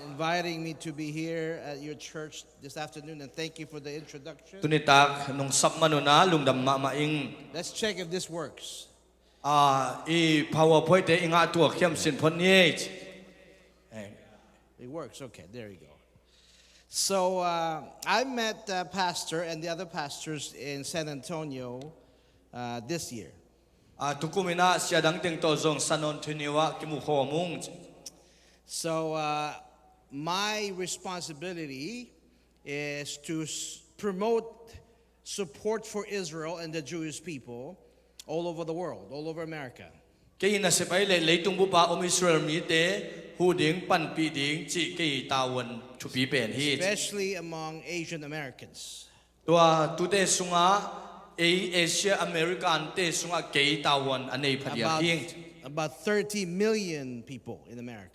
inviting me to be here at your church this afternoon, and thank you for the introduction. Tunitak nung sapmanuna Lungdam maing. Let's check if this works. I PowerPoint te inga tua khiam sin phon ye. It works. Okay, there you go. So I met Pastor and the other pastors in San Antonio this year. Tukumina siadang ting to zong San Antonio kimu khomung. So my responsibility is to promote support for Israel and the Jewish people all over the world, all over America. Kay na sepai le leitung bu pa Israel mi te hu ding pan pi ding chi kay tawon chu pi pen hi. Especially among Asian Americans. Tua tute sunga Asia American te sunga kay tawon anei phadia hing. About 30 million people in America.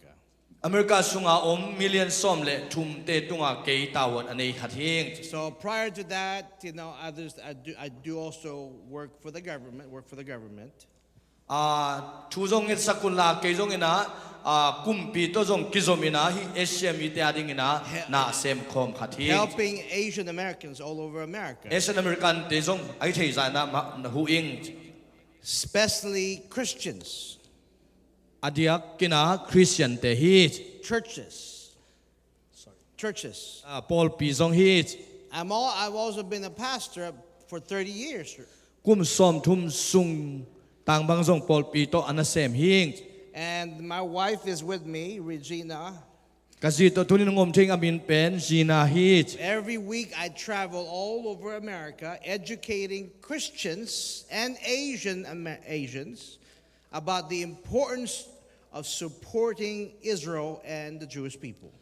America sunga million som le thum te tunga kay tawon anei hat hing. So prior to that, I do also work for the government. Tuzong it sakula kay zong ina kumpi to zong kizomina hi Asia mi te ading ina na sem khom hat hing. Helping Asian Americans all over America. Asian American te zong ai thei za na hu ing. Especially Christians. Adiak kina Christian te hi. Churches. Paul pi zong hi. I've also been a pastor for 30 years. Kum som thum sung tang bang zong Paul pi to anasem hing. And my wife is with me, Regina. Kasi to tunin ngom thing amin pen Gina hi. Every week I travel all over America educating Christians and Asians about the importance of supporting Israel and the Jewish people.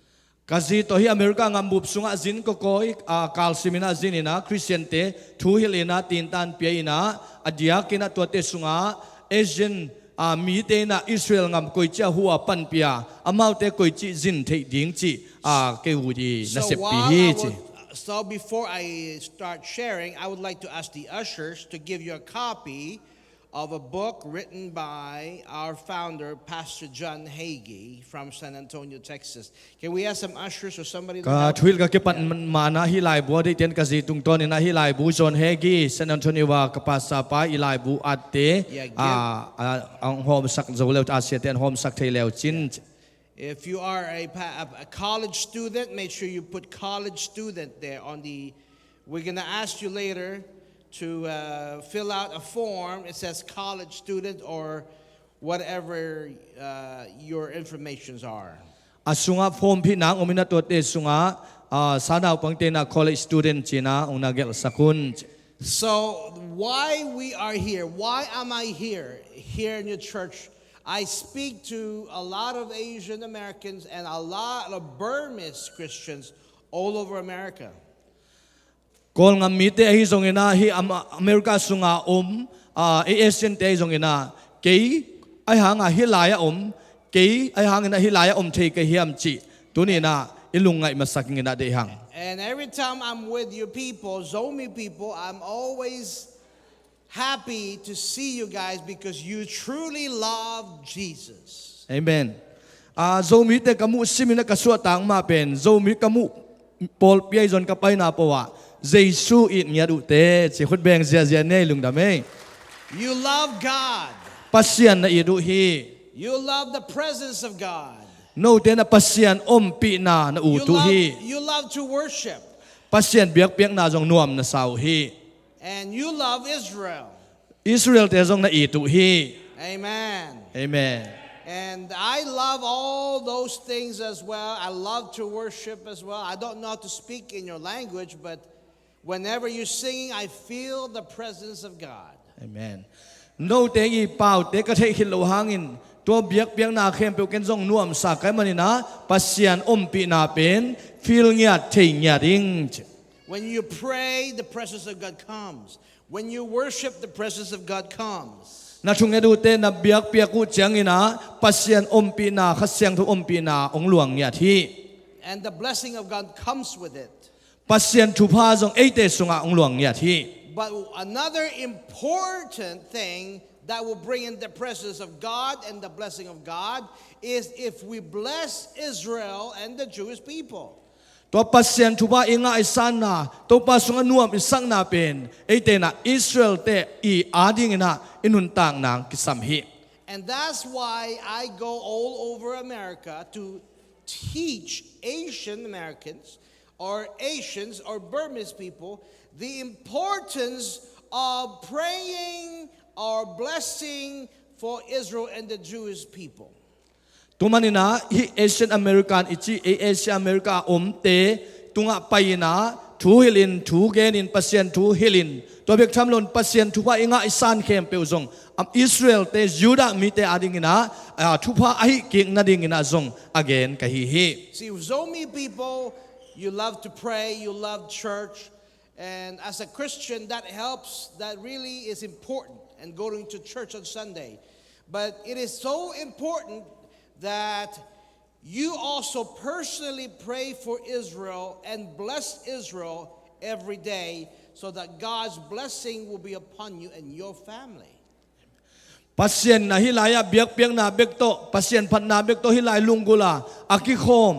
Kasi to hi America ngambup sunga zin ko koi kalsimina zinina Christian te thu hilina tintan piaina adia kina to te sunga Asian mi te na Israel ngam koi cha huwa pan pia amau te koi chi zin thei ding chi ke udi na sep pi hi. So before I start sharing, I would like to ask the ushers to give you a copy of a book written by our founder, Pastor John Hagee from San Antonio, Texas. Can we ask some ushers or somebody to help? Thuil ka kepan mana hilai bu de ten kasi tungton ina hilai bu John Hagee San Antonio wa kapasa pa ilai bu atte ang hom sak zoleu asia ten hom sak thei leu chin. If you are a college student, make sure you put college student there on the. We're going to ask you later to fill out a form. It says college student or whatever your informations are. Asunga form pinang umina tote sunga sana pangte na college student china unagel sakun. So why we are here? Why am I here in your church? I speak to a lot of Asian Americans and a lot of Burmese Christians all over America. Kol nga mite hi zongina hi America sunga Asian te zongina kei ai hanga hilaya kei ai hanga hilaya thei ke hiam chi tunina ilungai masaking na de hang. And every time I'm with your people, Zomi people, I'm always happy to see you guys because you truly love Jesus. Amen. Zomi te kamu simina kasua tang ma pen zomi kamu Paul piai zon kapai na powa. Jesus it nyadu te chi khut beng zia ne Lungdam e. You love God. Pasian na idu hi. You love the presence of God. No te na pasian pi na utu hi. You love to worship. Pasian biak na jong nuam na sau hi. And you love Israel. Israel te jong na itu hi. Amen. Amen. And I love all those things as well. I love to worship as well. I don't know how to speak in your language, but whenever you're singing, I feel the presence of God. Amen. No te i pau te ka thei hilo hangin to biak na khem pe ken jong nuam sa kai manina pasian pi na pen feel nya thei nya ding. When you pray, the presence of God comes. When you worship, the presence of God comes. Na chung edu te na biak piaku changina pasian pi na khasyang thu pi na ong luang nya thi. And the blessing of God comes with it. Pasian thupa jong eite sunga ong luang nya thi. But another important thing that will bring in the presence of God and the blessing of God is if we bless Israel and the Jewish people. ตัวปัสเซียนทุบะอิงไอซันนาตัวปัสสงนวมอิสังนาเป็นไอเตนะอิสราเอลเตอีอาดิงนะอินุนต่างนางกิสัมฮิ And that's why I go all over America to teach Asian Americans or Asians or Burmese people the importance of praying or blessing for Israel and the Jewish people. ตัวมันนะฮิเอเชียนอเมริกันอิจิเอเชียนอเมริกาอมเตตุงะไปนะทูฮิลินทูเกนินปัสเซียนทูฮิลินตัวเบกทำลนปัสเซียนทุพะอิงะอิสานเข้มเปวซงอิสราเอลเตยูดามีเตอาดิงินะทุพะไอกิงนาดิงินะซง again กะฮิฮิ See, so many people, you love to pray, you love church, and as a Christian that helps, that really is important, and going to church on Sunday. But it is so important that you also personally pray for Israel and bless Israel every day so that God's blessing will be upon you and your family. ปัสเซียนนะฮิลายาเบียกเปียงนาเบกโตปัสเซียนพันนาเบกโตฮิลายลุงกุลาอากิโคม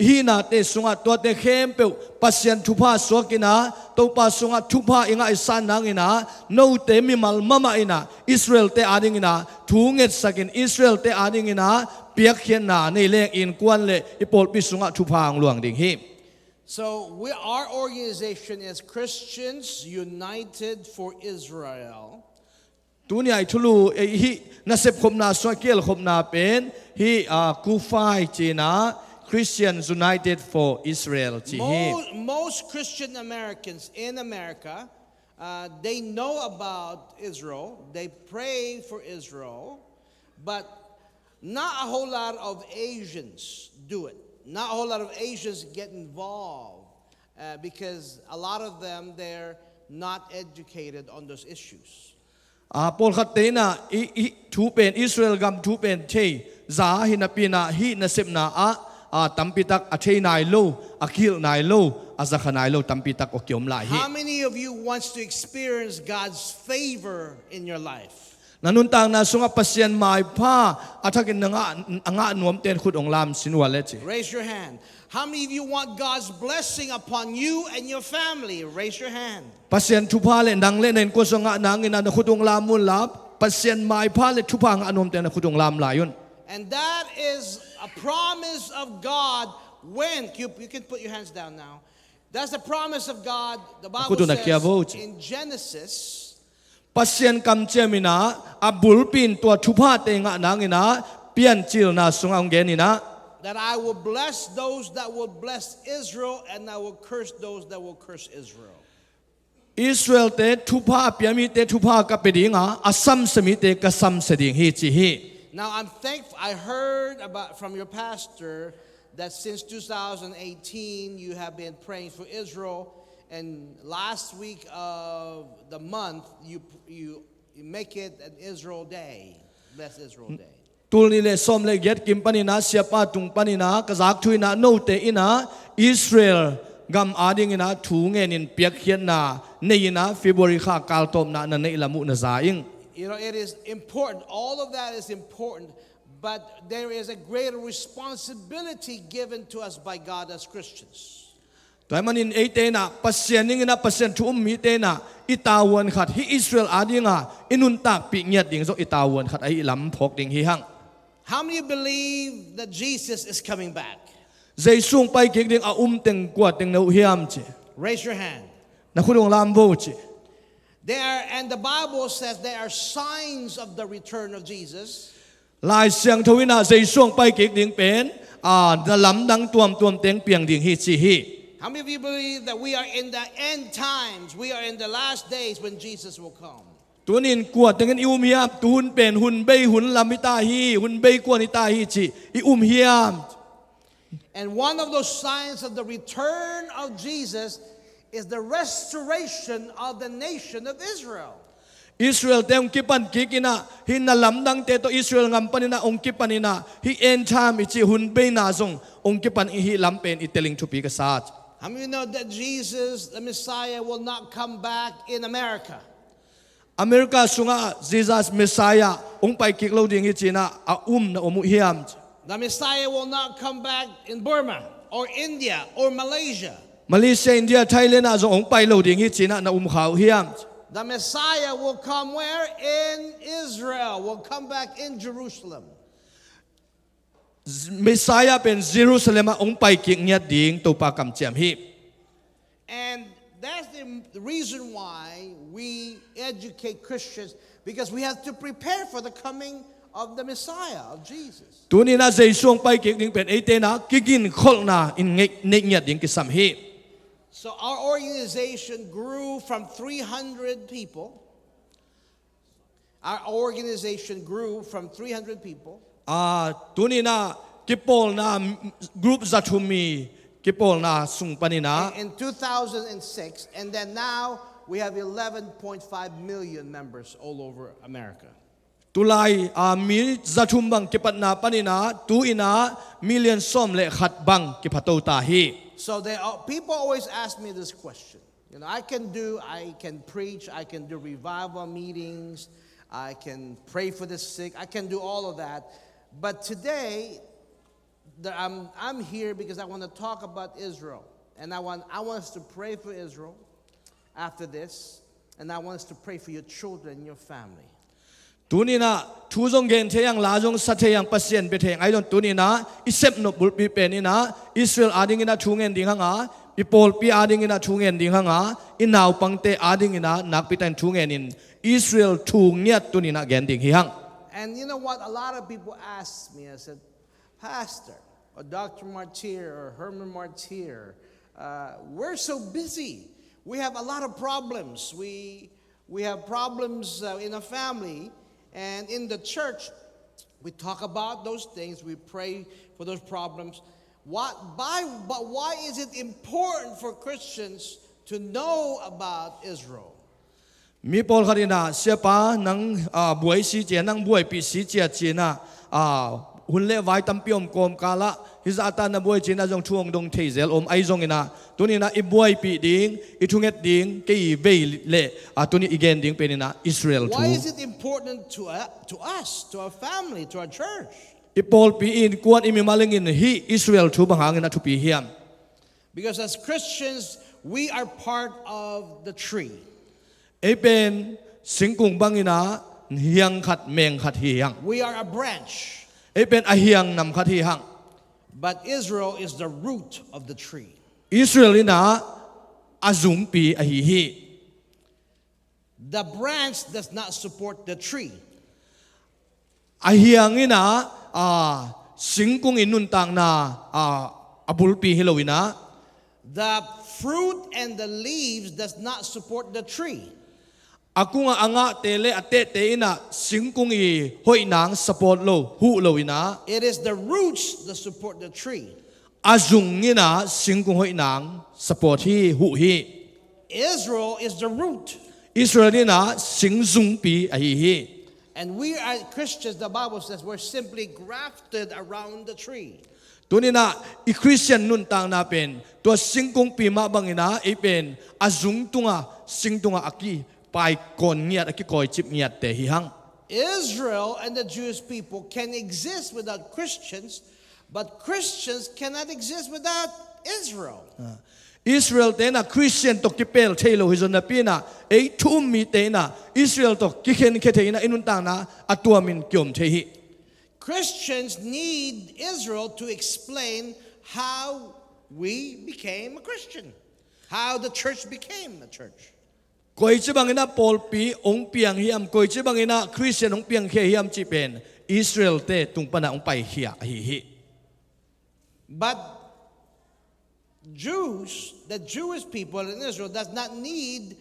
ฮีนาเตสุงะตัวเตเข้มเปวปัสเซียนทุพาสวกินะตัวปัสสุงะทุพาอิงะอิสานนางอินะโนเตมิมัลมะมะอินะอิสราเอลเตอาดิงินะทูเงตสกินอิสราเอลเตอาดิงินะเปียกเขียนนาในเลงอินกวนเลอิโปลปิสุงะทุพางหลวงดิงฮิ So our organization is Christians United for Israel. ตัวนี้ไอ้ทุลูไอ้ฮินัสเซบคมนาสวาเกลคมนาเป็นฮิกูไฟจีนะ Christians United for Israel จีฮิ Most Christian Americans in America, they know about Israel. They pray for Israel, but not a whole lot of Asians do it. Not a whole lot of Asians get involved because a lot of them, they're not educated on those issues. ปอลขัดเตนะทูเป็นอิสราเอลกัมทูเป็นเทซาฮินาปีนาฮินัสเซบนาตัมปิตักเทนายโลอาคิลนายโลอาซักนายโลตัมปิตักโอเกียมลายฮิ How many of you wants to experience God's favor in your life? นันนุนต่างนาสุงปัสเซียนหมายผ้าอาทักินงะนวมเตนขุดองลามสินวัลเลจิ Raise your hand. How many of you want God's blessing upon you and your family? Raise your hand. ปัสเซียนทุพาเลนังเลนนกุศงะนางอินันขุดองลามุลลับปัสเซียนหมายผ้าเลทุพางะนวมเตนขุดองลามลายุน And that is a promise of God when you can put your hands down now. That's the promise of God. The Bible says in Genesis. ปัสเซียนกำเจมินาอับบุลปินตัวทุพาเตงะนางอินาเปียนจิลนาสุงองเกนินะ That I will bless those that will bless Israel and I will curse those that will curse Israel. อิสราเอลเตทุพาเปียมีเตทุพากับเปดิงาอัสซัมสมิเตกัสซัมเสดิงฮิจิฮิ Now I'm thankful. I heard from your pastor that since 2018 you have been praying for Israel, and last week of the month you make it an Israel Day, bless Israel Day. ตูนี่เลสอมเลเย็ดกิมปานินาเสียป้าตุงปานินากะซักทุยนาโนเตอินาอิสราเอลกัมอาดิงินาทูเงนินเปียกเขียนนาเนยินาฟิบริคากาลตอมนานันเนอิลามุนซาอิง You know, it is important. All of that is important, but there is a greater responsibility given to us by God as Christians. แต่มันอินเอเตนะปัสเซียนนิงนะปัสเซียนทุมมีเตนะอิตาวันขัดฮิอิสราเอลอาดิงาอินุนตักปิเงียดดิงโซอิตาวันขัดไอลำพกดิงฮิฮัง How many believe that Jesus is coming back? ใจสูงไปเก่งดิงอาเต็งกวดเต็งเนื้อเฮียมจี Raise your hand. นักขุดองลามโบจี And the Bible says there are signs of the return of Jesus. ลายเสียงทวินาใจสูงไปเก่งดิงเป็นลำดังตวมเต็งเปียงดิงฮิจีฮิ How many of you believe that we are in the end times? We are in the last days when Jesus will come. ตัวนินกวดแต่เงินอิอุมเฮียมตุนเป็นหุ่นเบยหุ่นลามิตาฮีหุ่นเบยกวนิตาฮีจีอิอุมเฮียม And one of those signs of the return of Jesus is the restoration of the nation of Israel. อิสราเอลเต็มกิปันกิกินะหินนัลำดังเตโตอิสราเอลงำปันนะองกิปันนะฮิเอ็นชามอิจิหุ่นเบยนาซงองกิปันฮิลำเป็นอิเตลิงทุปีกษัตริย์ How many know that Jesus, the Messiah, will not come back in America? America sunga Jesus Messiah ong pai kiklo ding hi china a na omu hiam. The Messiah will not come back in Burma or India or Malaysia. Malaysia, India, Thailand a zo ong pai lo ding hi china na khaw hiam. The Messiah will come where? In Israel. Will come back in Jerusalem. Messiah pen Jerusalem ong pai kik nyat ding to pa kam chiam hi. And that's the reason why we educate Christians, because we have to prepare for the coming of the Messiah, of Jesus. Tuni na Jesu ong pai kik ding pen ete na kigin khol na in ngek nyat ding kisam hi. So our organization grew from 300 people. Our organization grew from 300 people. Tuni na kipol na group zatumi kipol na sung panina. In 2006, and then now we have 11.5 million members all over America. Tulay mi zatumbang kipat na panina tuina million som le khat bang kipato tahi. So people always ask me this question. You know, I can preach, I can do revival meetings, I can pray for the sick, I can do all of that. But today, I'm here because I want to talk about Israel. And I want us to pray for Israel after this. And I want us to pray for your children and your family. Tunina tuzong gen theyang lajong satheyang pasien betheng I don't tunina isep no bulpi penina Israel ading ina thungen ding hanga ipol pi ading ina thungen ding hanga inaw pangte ading ina nakpitan thungen in Israel thung nyat tunina gen ding hi hang. And you know what? A lot of people ask me, I said, Pastor, or Dr. Martyr, or Herman Martyr, we're so busy. We have a lot of problems. We have problems in a family, and in the church, we talk about those things. We pray for those problems. But why is it important for Christians to know about Israel? Mi pol kharina sepa nang buai si che nang buai pi si che china hunle vai tampiom kom kala hizata na buai china jong thuong dong theizel om ai jong ina tunina I buai pi ding I thunget ding ke ve le tuni igen ding penina Israel thu. Why is it important to us, to our family, to our church? I pol pi in kuan imi malingin hi Israel thu bangangin thu pi hiam. Because as Christians, we are part of the tree. Epen singkung bangina hiang khat meng khat hiang. We are a branch. Epen ahiang nam khat hiang. But Israel is the root of the tree. Israel ina azum pi ahihi. The branch does not support the tree. Ahiang ina singkung inuntang na abul pi hilowina. The fruit and the leaves does not support the tree. Aku nga anga tele ate te ina singkung I hoi nang support lo hu lo ina. It is the roots that support the tree. Azung ina singkung hoi nang support hi hu hi. Israel is the root. Israel ina singzung pi ahihi. And we are Christians, the Bible says, we're simply grafted around the tree. Tunina I Christian nun tang na pen to singkung pi mabangina ipen azung tunga singtunga aki pai kon niat aki koi chip niat te hi hang. Israel and the Jewish people can exist without Christians, but Christians cannot exist without Israel. Israel te na Christian to kipel thelo hi zona pina e thum mi te na Israel to kikhen khethe ina inun tang na atuamin kyom the hi. Christians need Israel to explain how we became a Christian, how the church became a church. Koi chibangina Paul pi ong piang hiam koi chibangina Christian ong piang khe hiam chi pen Israel te tungpana ong pai hia hi hi. But the Jewish people in Israel does not need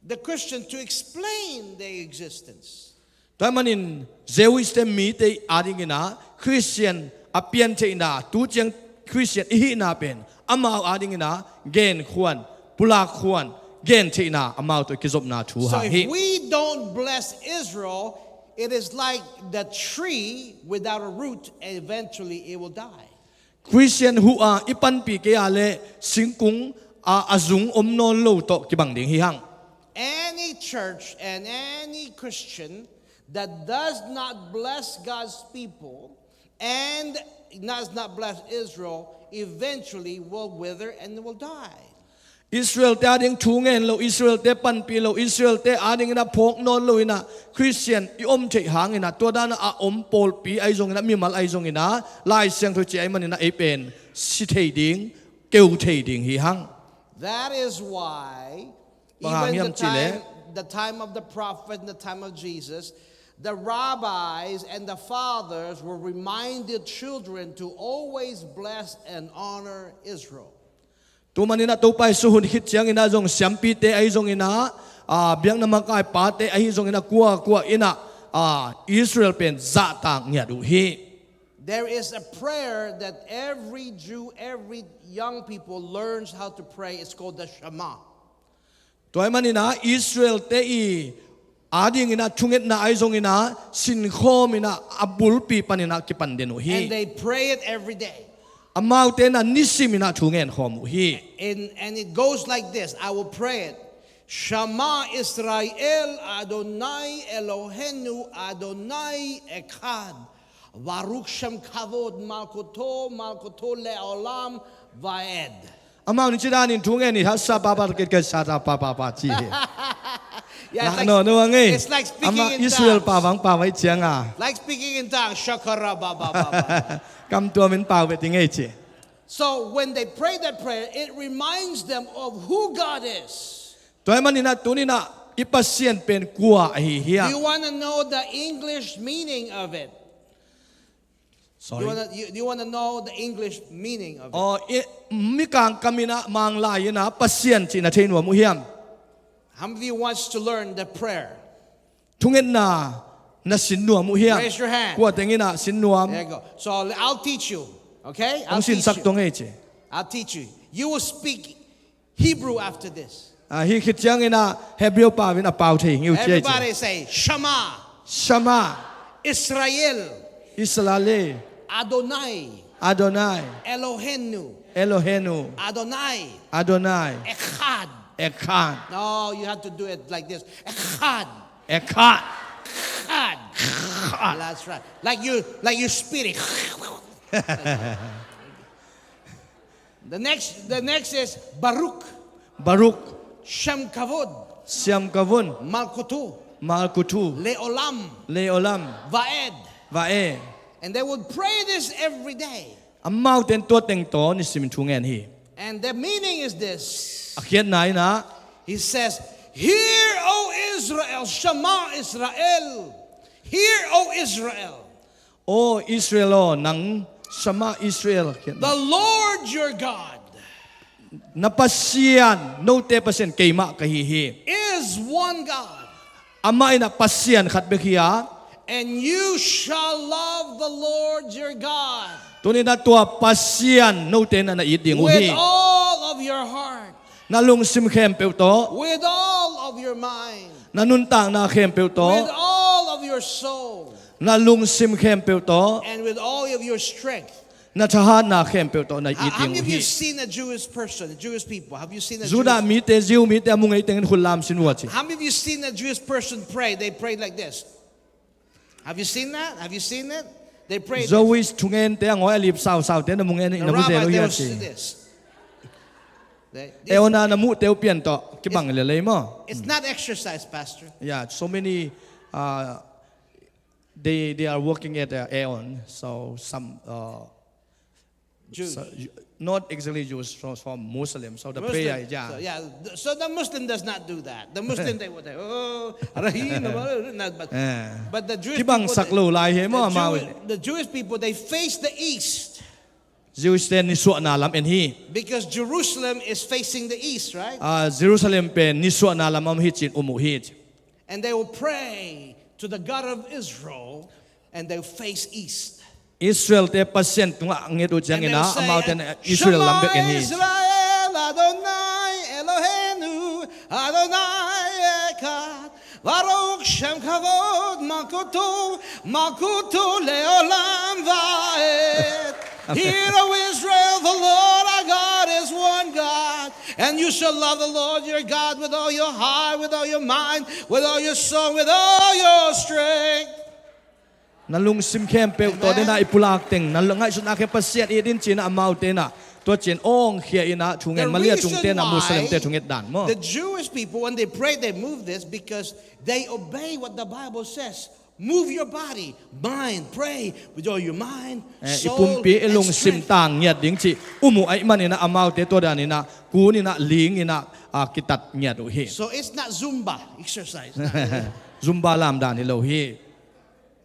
the Christian to explain their existence. Tamanin Jewish te mi te adingina Christian apian te ina tu chang Christian hi na pen amao adingina gen khuan pulak khuan gen te ina amao to kizop na thu So ha if hi. we don't bless Israel, it is like the tree without a root, and eventually it will die. Christian who are ipan pi ke ale singkung azung omnon lo to kibang ding hi hang. Any church and any Christian that does not bless God's people and does not bless Israel eventually will wither and will die. Israel te ading thungen lo Israel te panpi lo Israel te ading na phok non lo ina Christian I che hang ina to da na a pol pi ai jong ina mi mal ai jong ina lai siang tho che ai man ina ai pen si thei ding keu thei ding hi hang. That is why Bang even yam chile. the time of the prophet and the time of Jesus, the rabbis and the fathers were reminded children to always bless and honor Israel. Tu manina tu pai su hun hit chiang ina jong siampi te ai jong ina biang na makai pa te ai jong ina kwa ina Israel pen za tang nya du hi. There is a prayer that every Jew, every young people learns how to pray. It's called the Shema. Toy manina Israel te I ading ina thunget na ai jong ina sin khom ina abul pi panina ki pan denu hi. And they pray it every day. Amau te na nisim ina thungen khom hi. And it goes like this. I will pray it. Shema Israel Adonai Eloheinu Adonai Echad. Baruch Shem Kavod Malkoto Leolam Vaed. Amau ni chida ni thungen ni hasa baba ke sa pa chi hi. Yeah, no ngai. it's like speaking Ama in Israel pa tongues. wang pa wai chiang a. Like speaking in tongues. Shakara ba ba ba ba. Kam tua min pa we ting ei chi. So when they pray that prayer, it reminds them of who God is. Toy manina tunina ipasien pen kwa hi Do hia. you want to know the English meaning of it? Sorry. Do you want to know the English meaning of it? O mi kang kamina mang lai na pasien chi na thein wa mu hiam. How many of you wants to learn the prayer? Thungen na sinnuam mu hiam. Raise your hand. Kwa tengina sinnuam. There you go. So I'll teach you. Okay? I'll Ang sin teach sak you. tong ei chi. I'll teach you. You will speak Hebrew after this. Hi khit chiang ina Hebrew pa win a pau thei ngiu che chi. Everybody say Shema Shama Israel Israel Adonai Adonai Eloheinu Elohenu Adonai Adonai Echad. Echad No, you have to do it like this. Echad. Echad. Echad. That's right. Like you spirit. The next is Baruch. Baruch Shem Kavod. Siam Kavun Malkutu. Malkutu Leolam. Leolam Vaed. Vae And they would pray this every day. Amau ten to teng to ni sim thungen hi. And the meaning is this. Akian nai na He says, Hear, O Israel, Shema Israel. Hear, O Israel. O Israel o nang sama Israel The Lord your God napasian no te pasien keima kahihi is one God. ama ina pasian khat bekhia And you shall love the Lord your God tuni na tua pasian no te na iding with uhi all of your heart, na lung sim khem pe to with all of your mind, na nun tang na khem pe with to all of your soul, na lung sim khem pe to and with all of your strength. na chahan na khem pe to na How iding many of you uhi seen a Jewish person, a Jewish people? Have you seen a Juda Jewish? mi te jiu mi te amung ei teng hulam sin wachi How many of you seen a Jewish person pray? They prayed like this. Have you seen that? Have you seen it? They prayed. Zois tungen te ngoi alip sau te na mung en The na mu rabbi, lo they ya will chi do this. e ona na mu te pian to ki bang le le mo It's not exercise, Pastor. yeah so many they are working at Aeon so some Jews. so, not exactly Jews from Muslims so the Muslim. prayer yeah So, so the Muslim does not do that. The Muslim, they would say, oh, Rahim, but the Jewish ki bang people, saklo lai he mo ma the Jewish people, they face the east Jewish ten ni su na lam en hi because Jerusalem is facing the east, right? Jerusalem pen ni su na lam am hi chin umu hi And they will pray to the God of Israel, and they face east. Israel te pasien tunga nge do jang And ina they'll say, amau ten Israel lam bek en hi Israel, Adonai, Eloheinu, Adonai Echad, Baruch Shem Kavod, Malkutu Leolam Vaed. Hear, O Israel, the Lord our God is one God, And you shall love the Lord your God with all your heart, with all your mind, with all your soul, with all your strength. Nalung sim kem pe to de na ipulak teng nalungai sun ake pasiat idin china amau te na to chen ong khia ina The thungen malia reason chung te na Muslim te why thunget dan mo. the Jewish people, when they pray, they move this because they obey what the Bible says. Move your body, mind, pray with all your mind, soul, Ipumpi and elong sim strength. tang nyat ding chi umu ai man ina amau te to dan ina ku ni na ling ina kitat nyat u hi. So it's not Zumba exercise. Zumba lam dan lo hi.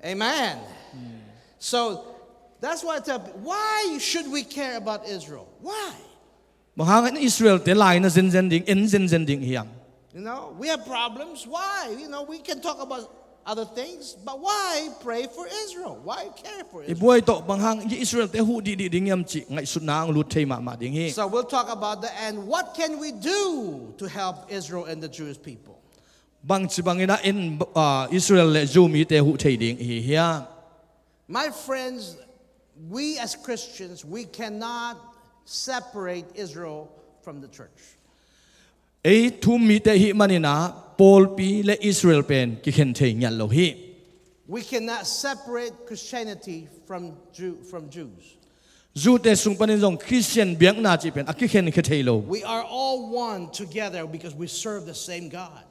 Amen. So that's why I tell people, why should we care about Israel? Why? Mahang Israel te lai na zen zen ding en zen zen ding hiang. You know, we have problems. Why? You know, we can talk about other things, but why pray for Israel? Why care for Israel? Ibuai to banghang Israel te hu di ding yam chi ngai sun na ang lut thei ma ma ding hi. So we'll talk about that and what can we do to help Israel and the Jewish people? Bang chi bangina in Israel le Jew mi te hu thei ding hi hiang. My friends, we as Christians, we cannot separate Israel from the church. Ei thum mi te hi manina Paul pi le Israel pen ki khen thei nyal lo hi. We cannot separate Christianity from Jews. Zu te sung panin jong Christian biang na chi pen aki khen khe thei lo. We are all one together because we serve the same God.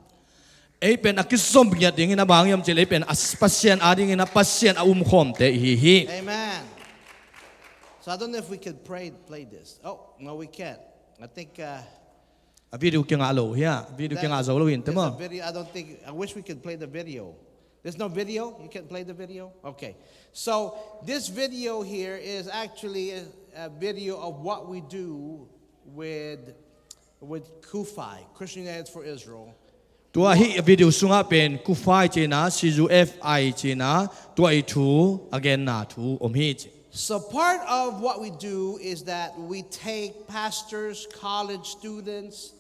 Ei pen aki som nya ding ina bang yam chi le pen as pasien ading ina pasien a khom te hi hi. Amen. So I don't know if we could play this. Oh, no, we can't. I think A video ki nga lo hiya. Video ki nga zo lo hin te there's a mo. video. I wish we could play the video. There's no video? You can't play the video? Okay. So this video here is actually a video of what we do with Khai, Christian United for Israel. Tua hi video sunga pen ku fai china sizu fi china tua I thu again na thu om hi chi. So part of what we do is that we take pastors, college students,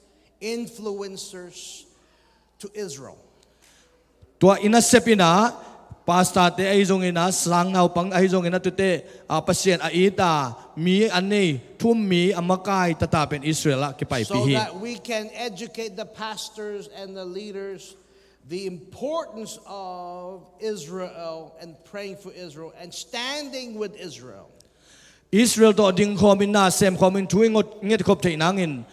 influencers to Israel. Tua ina sepina pasta te ai zong ina sang nau pang ai zong ina tu te pasien a ita mi anei thum mi amakai tata pen Israel ki pai pi So hi. that we can educate the pastors and the leaders the importance of Israel and praying for Israel and standing with Israel. Israel to ding khomin na sem khomin thuing nget khop thei nangin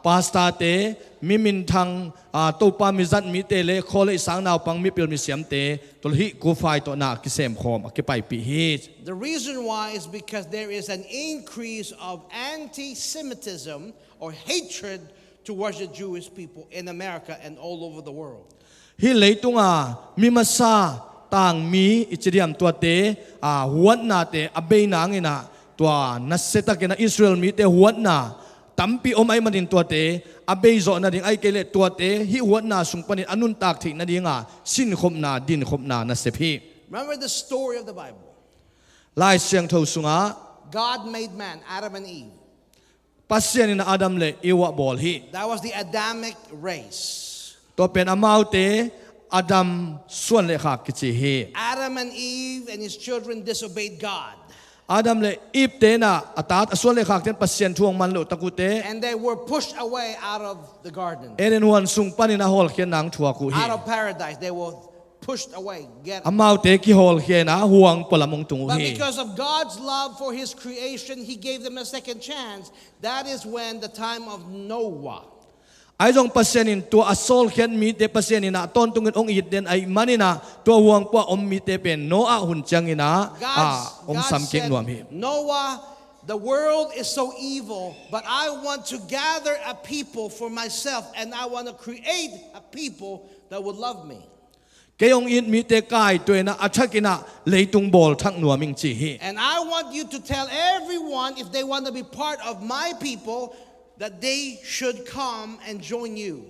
pasta te mi min thang to pa mi zat mi te le khole sang nau pang mi pil mi siam te tol hi ku fai to na ki sem khom ki pai pi hi. The reason why is because there is an increase of anti-Semitism or hatred towards the Jewish people in America and all over the world. Hi leitunga mi masa tang mi ichidiam tua te huat na te abei na ngina tua naseta kena Israel mi te huat na tampi om ai manin tua te abei zo na ding ai kele tua te hi huat na sung panin anun tak thi na dinga sin khom na din khom na na sephi. Remember the story of the Bible. Lai siang tho sunga God made man, Adam and Eve. pasien ina Adam le iwa bol hi. That was the Adamic race. To pen amau te Adam suan le kha kichi hi. Adam and Eve and his children disobeyed God. Adam le ip te na atat suan le khak ten pasien thuang man lo takute And they were pushed away out of the garden. enen wan sung panin a hol khian nang thua ku Out hi. of paradise. They were pushed away. Amau te ki hol khian a huang polamong tung But hi. because of God's love for his creation, he gave them a second chance. That is when the time of Noah. Ai jong pasienin to asol khian mi te pasienin na ton tungin ong it den ai manina to huang pa om mi te pen no a hun changina om sam God kek nuam hi. said, Noah, the world is so evil, but I want to gather a people for myself, and I want to create a people that would love me. Kayong in mi te kai to na athakina leitung bol thak nuaming chi hi. And I want you to tell everyone, if they want to be part of my people, that they should come and join you.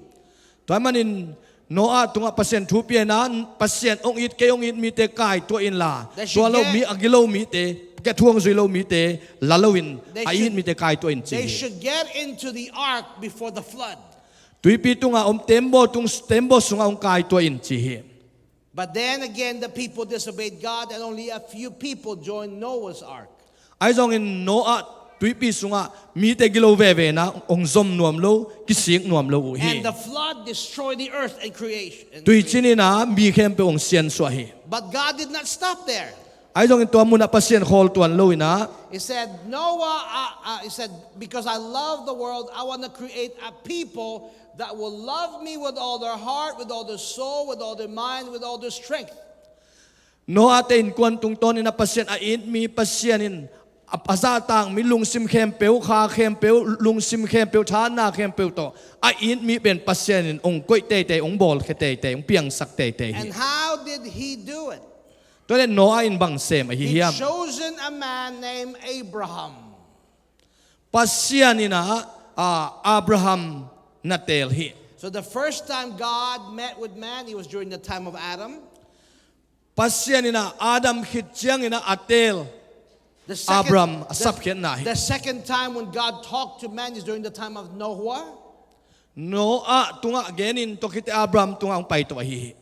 Toy manin no a tunga pasien thu pia na pasien ong it kayong in mi te kai to in la. They To should lo get- mi agilo mi te ke thuang zui lo mi te lalowin They ai should- in mi te kai to in chi. They should get into the ark before the flood. Tui pi tunga tembo sunga ong kai to in chi hi. But then again, the people disobeyed God, and only a few people joined Noah's ark. Ai jong in no a tui pi sunga mi te gilo ve ve na ong zom nuam lo ki sing nuam lo hi And the flood destroyed the earth and creation. tui chini na mi khem pe ong sian swa hi But God did not stop there. ai jong to mun na pasien khol tuan lo ina He said, Noah, he said, because I love the world, I want to create a people that will love me with all their heart, with all their soul, with all their mind, with all their strength. no atin kwan tung ton ina pasien a in mi pasien in asa tang mi lung sim khem peu kha khem peu lung sim khem peu tha na khem peu to a in mi ben pasien in ong koi te te ong bol khe te te ong piang sak te te hi And how did he do it? to le no a in bang sem hi He hiam chosen a man named Abraham. pasien ina Abraham na tel hi So the first time God met with man, it was during the time of Adam. pasien ina Adam khit chiang ina atel The second, Abraham asap khen na hi the second time when God talked to man is during the time of Noah. no a tunga genin to kit Abraham tunga ang pai to hi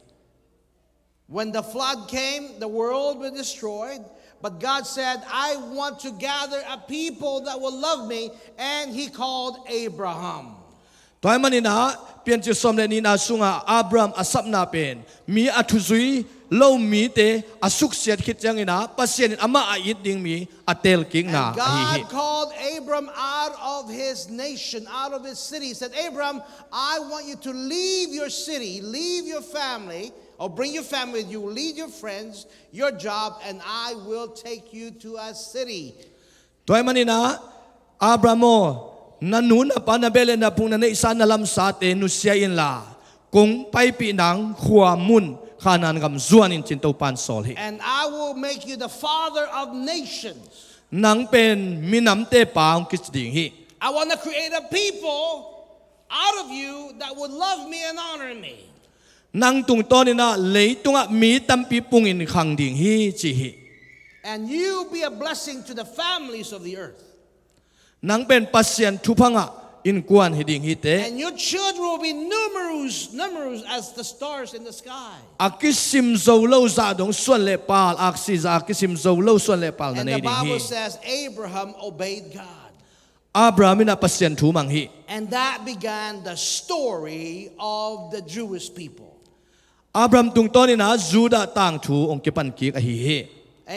When the flood came, the world was destroyed. But God said, I want to gather a people that will love me. And he called Abraham. toy manina pian chi som le ni na sunga Abraham asap na pen mi athuzui lo mi te asuk siat khit chang ina pasien ama a it ding mi atel king na And hi God called Abram out of his nation, out of his city. He said, Abram, I want you to leave your city, leave your family, or bring your family with you, leave your friends, your job, and I will take you to a city. toy manina Abraham nanun pa na bele na pung na isa na lam sa te nu sia in la kung pai pi nang khwa mun khanan gam zuan in chin to pan sol hi And I will make you the father of nations. nang pen minam te pa ang kis ding hi I want to create a people out of you that would love me and honor me. nang tung to ni na lei tunga mi tam pi pung in khang ding hi chi hi And you be a blessing to the families of the earth. nang pen pasien thupanga in kwan hiding hite And your children will be numerous as the stars in the sky. akisim zo lo za dong suan le pal aksi za akisim zo lo suan le pal na And nei the ding hi Bible says Abraham obeyed God. Abraham ina pasien thu mang hi And that began the story of the Jewish people. Abraham tung to ni na juda tang thu ong kepan ki a hi hi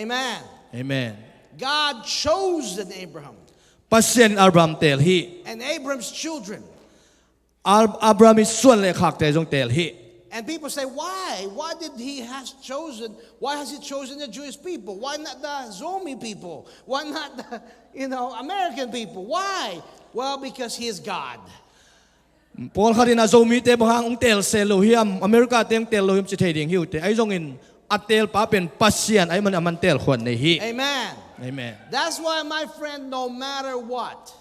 Amen. amen God chosen Abraham pasien Abraham tel hi and Abraham's children. Abraham is suan le khak te jong tel hi And people say, why? Why has he chosen the Jewish people? Why not the Zomi people? Why not the, American people? Why? Well, because he is God. Paul kharina zo mi te bang ong tel se lo hiam America teng tel lo hiam chi thei ding hi te ai jong in atel pa pen pasien ai man aman tel khwan nei hi Amen. amen That's why, my friend, no matter what,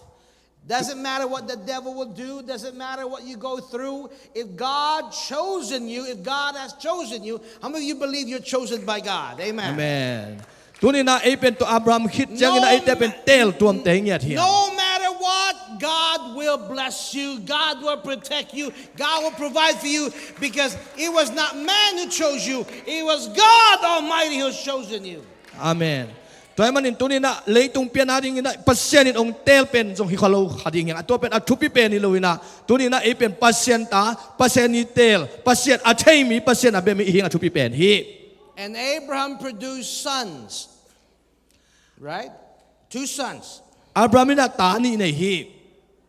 doesn't matter what the devil will do, doesn't matter what you go through, if God chosen you, if God has chosen you, how many of you believe you're chosen by God? Amen. amen tuni na ai pen to Abraham khit jang ina ai te pen tel tuam te ngiat hi No matter what, God will bless you. God will protect you. God will provide for you, because it was not man who chose you. It was God Almighty who has chosen you. amen toy manin tuni na leitung pian ading ina pasien in ong tel pen jong hi khalo khading yang ato pen athupi pen ni loina tuni na ai pen pasien ta pasien ni tel pasien a thei mi pasien a be mi hing athupi pen hi And Abraham produced sons, right? 2 sons. Abraham ina ta ni nei hi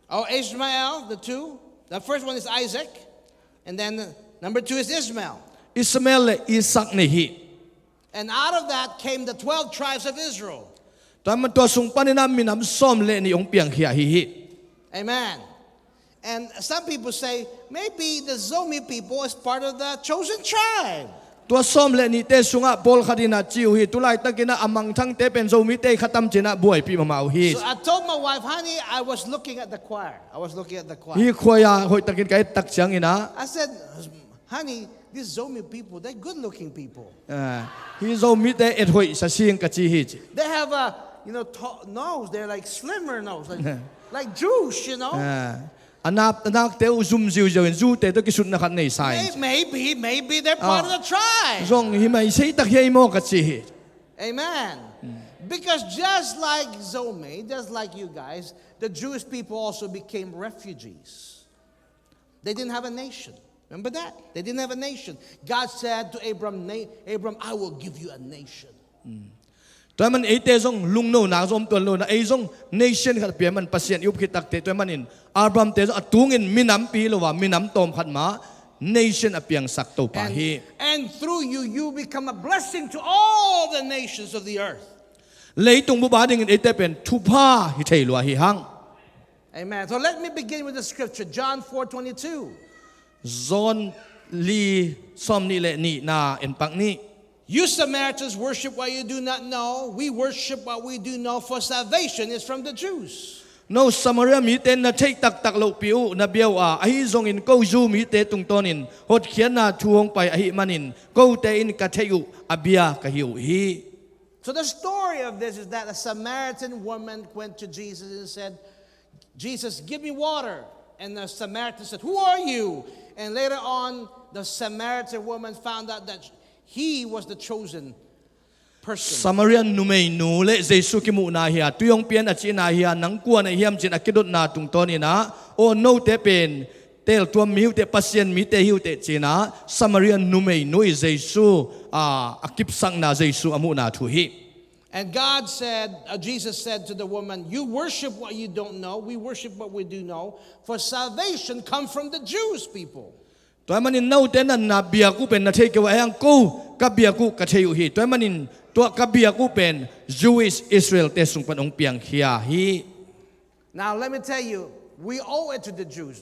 Oh, Ishmael, the 2. The first one is Isaac. And then number 2 is Ishmael. Ismael le Isaac nei hi And out of that came the 12 tribes of Israel. taman to sung panina minam som le ni ong piang hi hi Amen. And some people say, maybe the Zomi people is part of the chosen tribe. to som le ni te sunga bol khadina chiu hi tulai takina amang thang te pen zo mi te khatam china buai pi mamau hi So I told my wife, honey, I was looking at the choir. hi khoya hoi takin kai tak chang ina I said, honey, these Zomi people, they're good-looking people. hi zo mi te et hoi sa sing ka chi hi chi They have a, nose. They're like slimmer nose, like Jews, anak te uzum ziu ziu zu te to kisut na khat nei sai Maybe they're part of the tribe. zong hi mai sei tak hei mo ka chi hi Amen. Because just like Zome, just like you guys, the Jewish people also became refugees. They didn't have a nation. Remember that? They didn't have a nation. God said to Abram, I will give you a nation. ตัวมันไอเตจงลุงโนนาจอมตัวโลนะไอจง nation ขัดเปียมันปัสเซียนยุบขิตักเตตัวมันอินอับรามเตจงตุงอินมินำปีโลว่ามินำตอมขัดมา nation อเปียงสักตัวปะฮี And through you, you become a blessing to all the nations of the earth. เลยตรงบุบาดิ่งไอเตเป็นทุพาฮิเทลัวฮิฮัง Amen. So let me begin with the scripture, John 4:22. จอนลีซอมนี่แหละนี่นาเอ็นปักนี่ You Samaritans worship what you do not know. We worship what we do know, for salvation is from the Jews. No Samaria mi ten na take tak lo piu na biaw a ahi zong in ko ju mi te tung tonin hot khian na thuong pai ahi manin ko te in ka theyu abia ka hiu hi. So the story of this is that a Samaritan woman went to Jesus and said, Jesus, give me water. And the Samaritan said, who are you? And later on, the Samaritan woman found out that he was the chosen person. Samarian numei nu le Jesu ki mu na hia tuyong pian a chi na hia nang kwa na hiam chin akidot na tung toni na o no te pen tel tuam miu te pasien mi te hiu te china Samarian numei nu i Jesu akip sang na Jesu amu na thu hi. And Jesus said to the woman, you worship what you don't know. We worship what we do know. For salvation comes from the Jewish people. ตัวมันอินเน่าเต้นน่ะเบียกูเป็นนาเทกว่ายังกูกับเบียกูกระเทยฮีตัวมันอินตัวกับเบียกูเป็น Jewish Israel เตสุงปนองเปียงเฮียฮี Now let me tell you, we owe it to the Jews.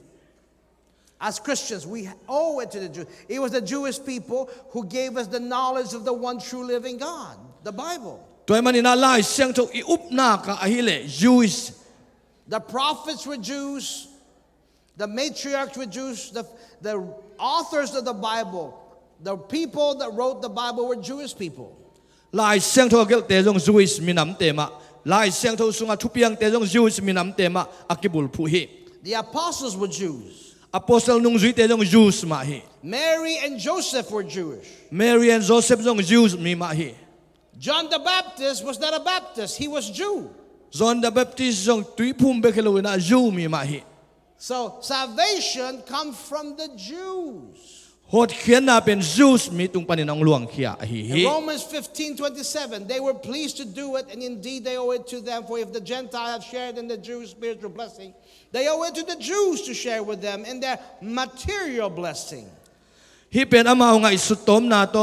As Christians, we owe it to the Jews. It was the Jewish people who gave us the knowledge of the one true living God, the Bible. ตัวมันอินอะไรเสียงทุกอีอุปนากะฮีเล Jewish. The prophets were Jews. The matriarchs were Jews. The authors of the Bible, the people that wrote the Bible were Jewish people. ลายเสียงทุกเกลเตจง Jewish มีน้ำเตมะลายเสียงทุกสุงทุเปียงเตจง Jewish มีน้ำเตมะอักิบุลผู้ฮี The apostles were Jews. Apostle นุ่งจุยเตจง Jews มาฮี Mary and Joseph were Jewish. Mary and Joseph จง Jews มีมาฮี John the Baptist was not a Baptist, he was Jew. John the Baptist จงตุยพุ่มเบคโลนะ Jew มีมาฮี So salvation comes from the Jews. ฮดเขียนน่ะเป็น Jews มีตุงปนินองหลวงเขียฮี In Romans 15:27, they were pleased to do it, and indeed they owe it to them. For if the Gentiles have shared in the Jews' spiritual blessing, they owe it to the Jews to share with them in their material blessing. ฮีเป็นอามาไงสุดตมนาโต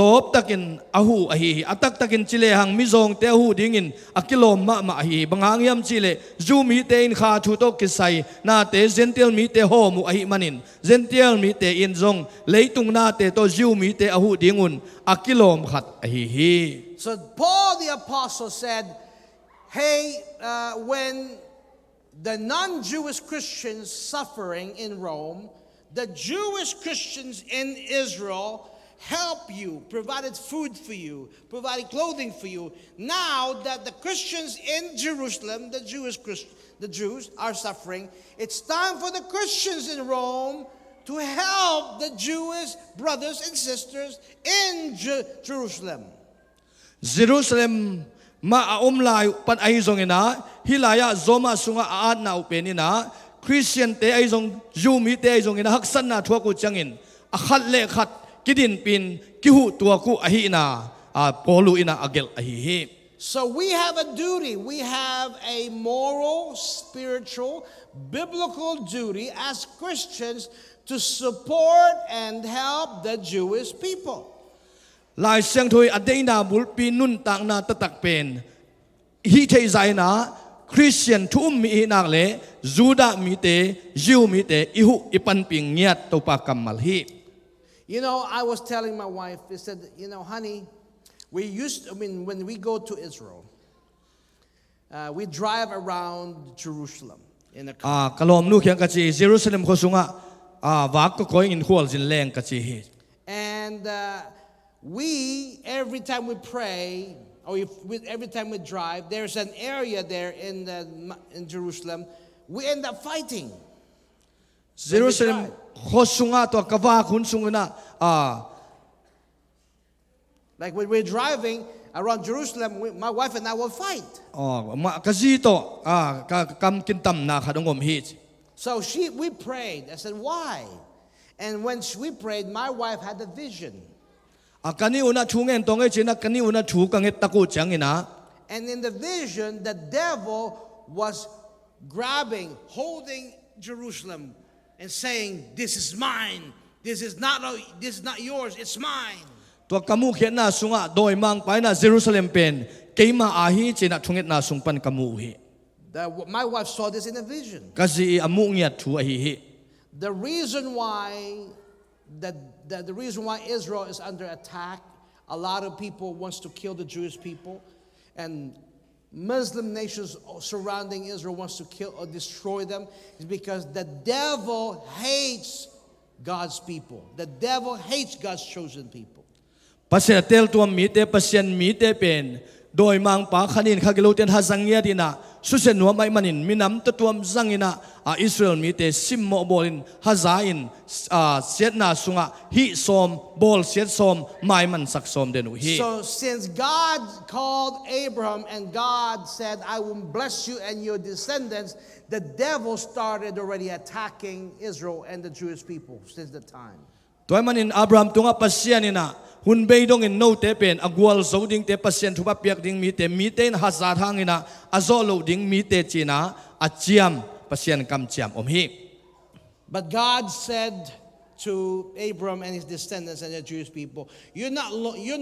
ลบตะกินอาหูอหีอัตักตะกินจิเลหังมิซงเตหูดิ่งอินอักิโลมะอหีบางหางยำจิเลจูมีเตอินขาทูโตกิไซนาเตเซนเตียลมีเตโฮมุอหีมันินเซนเตียลมีเตอินซงเลยตุงนาเตโตจูมีเตอาหูดิ่งอุนอักิโลมขัดอหี So Paul the apostle said, hey, when the non-Jewish Christians suffering in Rome, the Jewish Christians in Israel help you, provided food for you, provided clothing for you. Now that the Christians in Jerusalem, the Jews are suffering, it's time for the Christians in Rome to help the Jewish brothers and sisters in Jerusalem. Jerusalem ma umlay pan ay zong ina hilaya zoma sunga aad na upenina Christian te ay zong Jew mi te ay zong ina haksan na thua ku changin akhat le khat kidin pin kihu tua ku ahi na polu ina agel ahi. So we have a duty, we have a moral, spiritual, biblical duty as Christians to support and help the Jewish people. ลายเสียงถอยอดีนาบุลปีนุนต่างนาตะตักเป็นฮิเทใจนะคริสเตียนทุ่มมีนักเลจูดามีเตยิวมีเตอิหุอิปันปิงเงียดตัวปากำมัลฮี You know, I was telling my wife, I said, honey, when we go to Israel, we drive around Jerusalem in a car. กลอมลูกยังกะจีเยรูซาเล็มเขาสุงะวากก็คอยอินขวลจินแรงกะจี And every time we pray, or every time we drive, there's an area there in Jerusalem, we end up fighting. Jerusalem เขาสุงะตัวกว่าคุณสุงนะ Like when we're driving, around Jerusalem, my wife and I will fight. Oh, kazito kam kintam na kadongom hit. So we prayed. I said, why? And when we prayed, my wife had a vision. Kani una chungen tonge china kani una chu kanget taku changina. And in the vision, the devil was grabbing, holding Jerusalem, and saying, "This is mine. This is not yours. It's mine." To kamu khian na sunga doi mang pai na Jerusalem pen keima ahi china chunget na sungpan kamu hi. My wife saw this in a vision. Kasi amu ngiat thu ahi hi. The reason why Israel is under attack, a lot of people wants to kill the Jewish people, and Muslim nations surrounding Israel wants to kill or destroy them, is because the devil hates God's people. The devil hates God's chosen people. Pasya tel tuam mite pasyan mite pen doi mang pa khanin khagiluten hazangya dina susen nuam mai manin minam tuam zangina Israel mite simmo bolin hazain set na sunga hi som bol set som mai man sak som denu hi. So since God called Abraham and God said, "I will bless you and your descendants," the devil started already attacking Israel and the Jewish people since the time. Toy manin Abraham tunga pasyanina hun beidong in no te pen agwal zoding te pasyan thupa piak ding mite in hazar hangina azolo ding mite china achiam pasyan kam chiam hi. But God said to Abram and his descendants and the Jewish people, you're no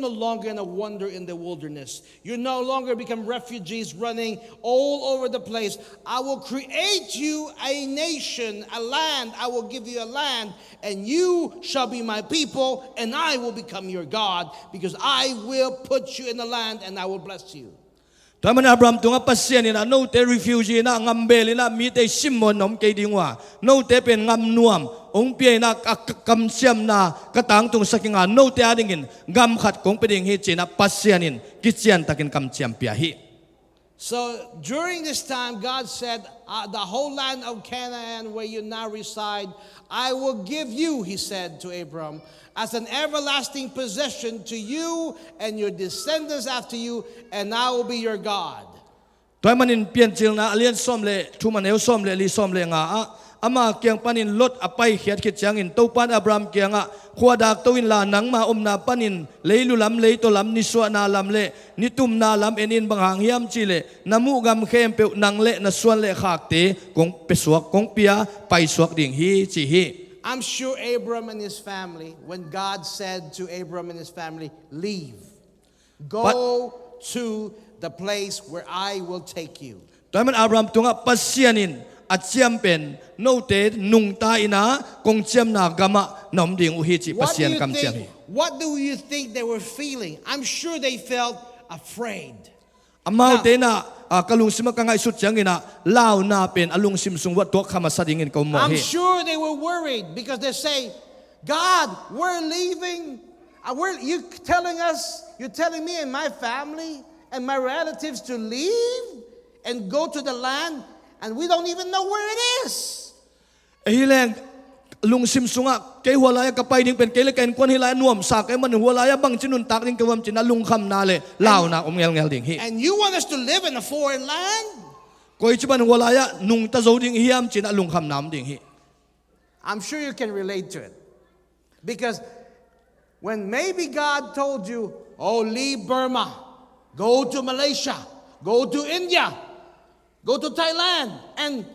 longer in a wander in the wilderness. You no longer become refugees running all over the place. I will create you a nation, a land. I will give you a land, and you shall be my people, and I will become your God, because I will put you in the land and I will bless you. Taman Abraham tunga pasyan ina no te refugee na ngambeli na mite Simon nom kay dingwa no te pen ngam nuam ong pie na kamsiam na katang tung sakinga no te adingin gam khat kong peding hi china pasyanin kichian takin kamsiam pia hi. So during this time, God said, the whole land of Canaan where you now reside, I will give you, he said to Abram, as an everlasting possession to you and your descendants after you, and I will be your God. Toy manin pian chil na alian som le thuman eu som le li som le nga ama kyang panin lot apai khiat khit changin topan Abraham kyanga khuadak toin la nang ma omna panin leilulam leitolam ni suan na lam le ni tum na lam enin banghang hiam chile namu gam khem pe nang le na suan le khak te kong pesuak kong pia pai suak ding hi chi hi. I'm sure Abram and his family, when God said to Abram and his family, leave, go to the place where I will take you. Toy man Abraham tunga pasyanin at siyam pen no te nung ta ina kong siyam na gama nom ding uhi chi pasyan kam siyam hi. What do you think they were feeling? I'm sure they felt afraid. Amaw te na kalung sima ka nga isut siyang ina lao na pen alung simsung wat tok kamasadingin ko mo I'm hi. sure they were worried because they say, God, we're leaving. You're telling me and my family and my relatives to leave and go to the land, and we don't even know where it is. Hileng lung simsunga kay walaya kapay ding pen kay ken kon hilaya nuam sa kay man walaya bang chinun tak ding kawam chin alung kham na le lao na ngel ding hi. And you want us to live in a foreign land? Koy chiban walaya nung ta zo ding hiam chin alung kham nam ding hi. I'm sure you can relate to it. Because when maybe God told you, oh, leave Burma, go to Malaysia, go to India, go to Thailand, and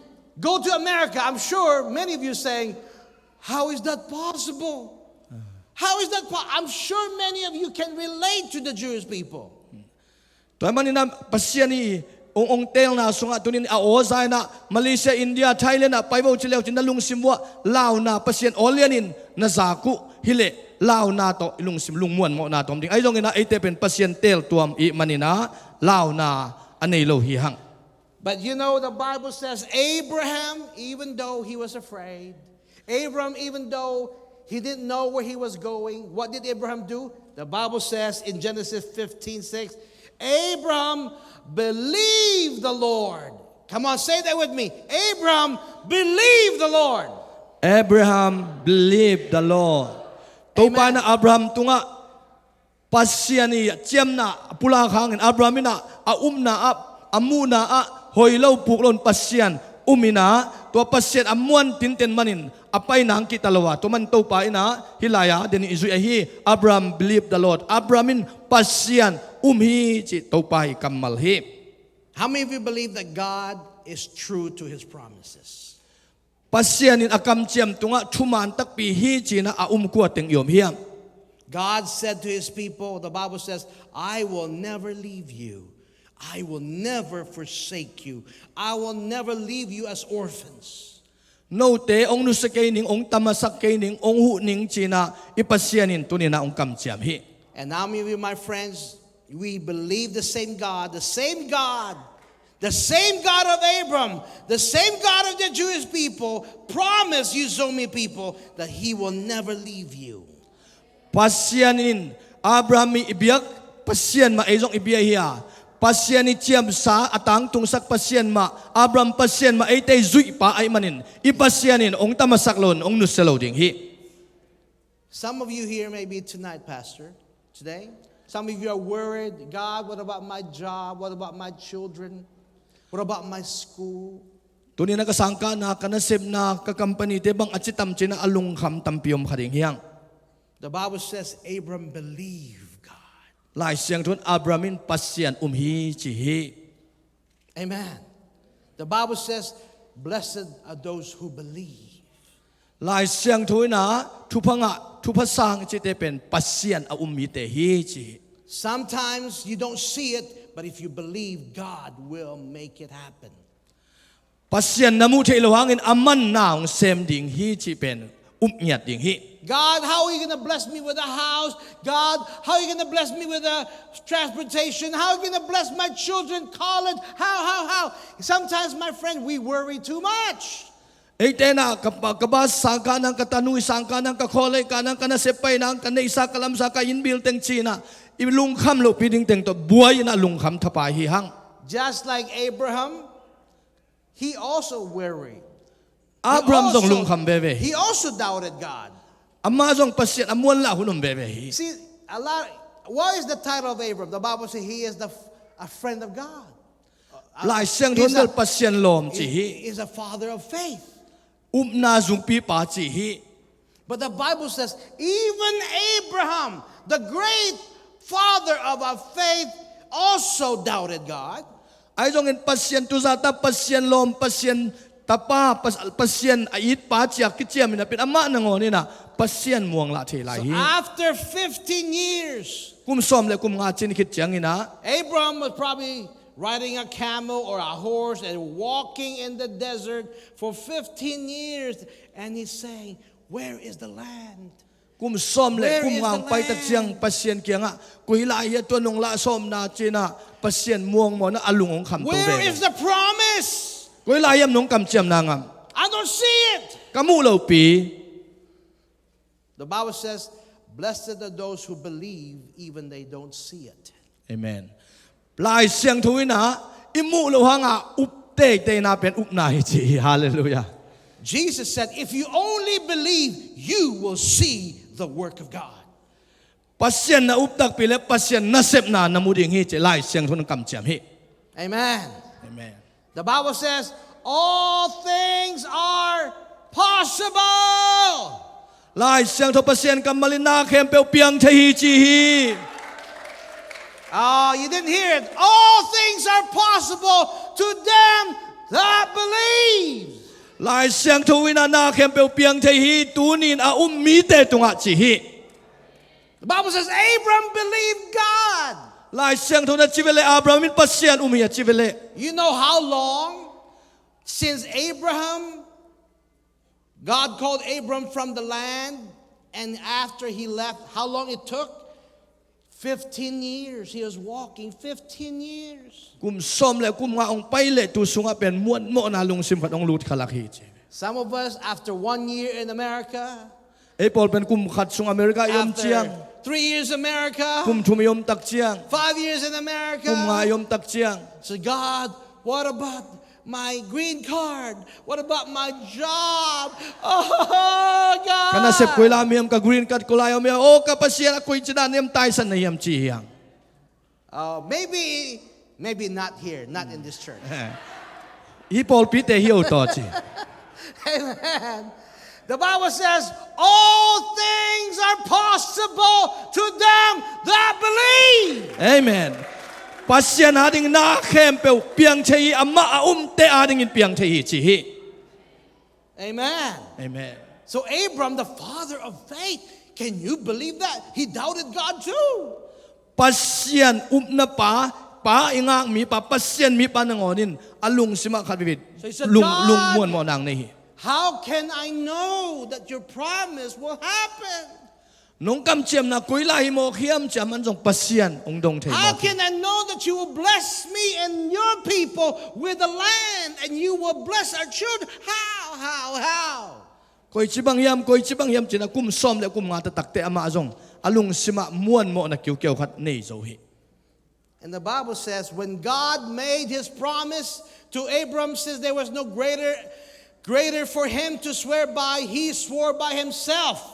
go to America, I'm sure many of you saying, how is that possible? How is that possible? I'm sure many of you can relate to the Jewish people. Toy manina pasyani ong tel na sunga tunin aozay na Malaysia, India, Thailand na paibo chilew chinalung simwa lao na pasyan olianin na zaku hile lao na to ilung sim lungmuan mo na tom ding ay dong ina pen pasyan tel tuam I manina lao na anelo hihang. But you know, the Bible says Abraham, even though he was afraid, even though he didn't know where he was going, what did Abraham do? The Bible says in Genesis 15:6, Abraham believed the Lord. Come on, say that with me. Abraham believed the Lord. Abraham believed the Lord. Topa na Abraham tunga pasyan ni Jem na pula hangin Abraham na na amuna hoilaw puklon pasyan umina to pasyan amuan tinten manin apay nang kitalawa to man to pa ina hilaya den isu hi Abraham believed the Lord Abrahamin pasyan hi chi to pa kamal hi. How many of you believe that God is true to His promises? Pasyanin akam Jem tunga chuman takpi hi chi na kuwa teng yom hiam. God said to His people, the Bible says, I will never leave you. I will never forsake you. I will never leave you as orphans. No te ong nusakay ning ong tamasak kay ning ong hu ning china ipasyanin tunina ong kamtiam hi. And now many of you, my friends, we believe the same God, the same God. The same God of Abram, the same God of the Jewish people promised you so many people that He will never leave you. Pasyanin Abraham ibiyak pasyan ma ejong ibiya pasyan ni Jem sa atang tungsak pasyan ma Abraham pasyan ma ay zui pa ay manin ipasyanin ong tamasaklon ong nuselo ding hi. Some of you here maybe tonight, Pastor, today, some of you are worried, God, what about my job? What about my children? What about my school? Tuni nakasangka na kanasib na kakampani te bang atsitam china alungham tampiyom kading hiyang. The Bible says Abram believed God. Lai siyang tun Abramin pasyan hi chi hi. Amen. The Bible says blessed are those who believe. Lai siyang tun na tupasang chi te pen pasyan hi te hi chi. Sometimes you don't see it, but if you believe, God will make it happen. Pasyan namu te ilohangin aman na ong sem ding hi chi pen nyat ding hi. God, how are you going to bless me with a house? God, how are you going to bless me with a transportation? How are you going to bless my children, college? How? Sometimes, my friend, we worry too much. Ite na kabas sangka ng katanui sangka ng kakole kanang kanasepay ng kanisa kalam sa kainbil teng China ilungkham lo piding teng to buhay na lungkham tapahi hang. Just like Abraham, he also worried. Abraham dong lungkham bebe. He also doubted God. Amazong pasyan amuan la hunong bebe. See, what is the title of Abraham? The Bible says he is a friend of God. Lai siyang hundal pasyan lom chi hi. He is a father of faith. Na zungpi pa chi hi. But the Bible says even Abraham, the great father of our faith, also doubted God. Ay zong in pasyan tu zata pasyan lom pasyan tapa pasyan ait pa chiya kitya minapin ama nangon na pasyan muang la the lai. So after 15 years, kum som le kum nga chin kityang ina. Abraham was probably riding a camel or a horse and walking in the desert for 15 years, and he's saying, where is the land? Kum som le kum ngang pai tak siang pasyan kia nga kuhilaya to nong la som na china pasyan muang mo na alungong kham to be. Where is the promise? Kuhilayam nong kamtiam nangam. I don't see it. Kamu lo pi. The Bible says, blessed are those who believe even they don't see it. Amen. Lai siang tuwi na imu lo hanga upte te na pen upna hi chi. Hallelujah. Jesus said, if you only believe, you will see the work of God. Pasyan na uptak pile pasyan nasep na namuding hi chi lai siang tuwi kamtiam hi. Amen. Amen. The Bible says, all things are possible. Lai siang to pasyan kamalin na kempel piang te hi chi hi. Oh, you didn't hear it. All things are possible to them that believe. Lai siang tuwi na kempel piang te hi tunin a umite tunga chi hi. The Bible says Abram believed God. Lai siang tu na chivele Abrahamin pasyan umiya chivele. You know how long since God called Abram from the land, and after he left, how long it took? 15 years. He was walking 15 years. Kum som le kum nga ong paile tu sunga pen muan mo na lung simpat ong lut khalaki. Some of us, after 1 year in America, Paul pen kum khat sung Amerika yom chiang. after 3 years in America, Kum tum yom tak chiang. 5 years in America, Kum nga yom tak chiang. so God, what about my green card? What about my job? Oh, God. Kana sep ko ila miyam ka green card ko layo miya. O kapasyan ako ichidan niyam taisan na yam chihiyang. Maybe not here, not in this church. Hi Paul pite hiyo to chi. Amen. The Bible says, all things are possible to them that believe. Amen. Pasyan ading na kempel piang chei ama te ading in piang chei chi. Amen. Amen. So Abram, the father of faith, can you believe that? He doubted God too. Pasyan na pa ingang mi pa pasyan mi pa nangonin alung sima kabibit. So he said, lung God, muan mo nang nehi. how can I know that your promise will happen? Nung kam chiam na kuilahi mo khiam chiam an jong pasyan ong dong thei How mo. can I know that you will bless me and your people with the land and you will bless our children? How? Koi chibang yam china kum som le kum nga ta takte ama jong alung sima muan mo na kiu khat nei zo hi. And the Bible says when God made his promise to Abram, says there was no greater for him to swear by, he swore by himself.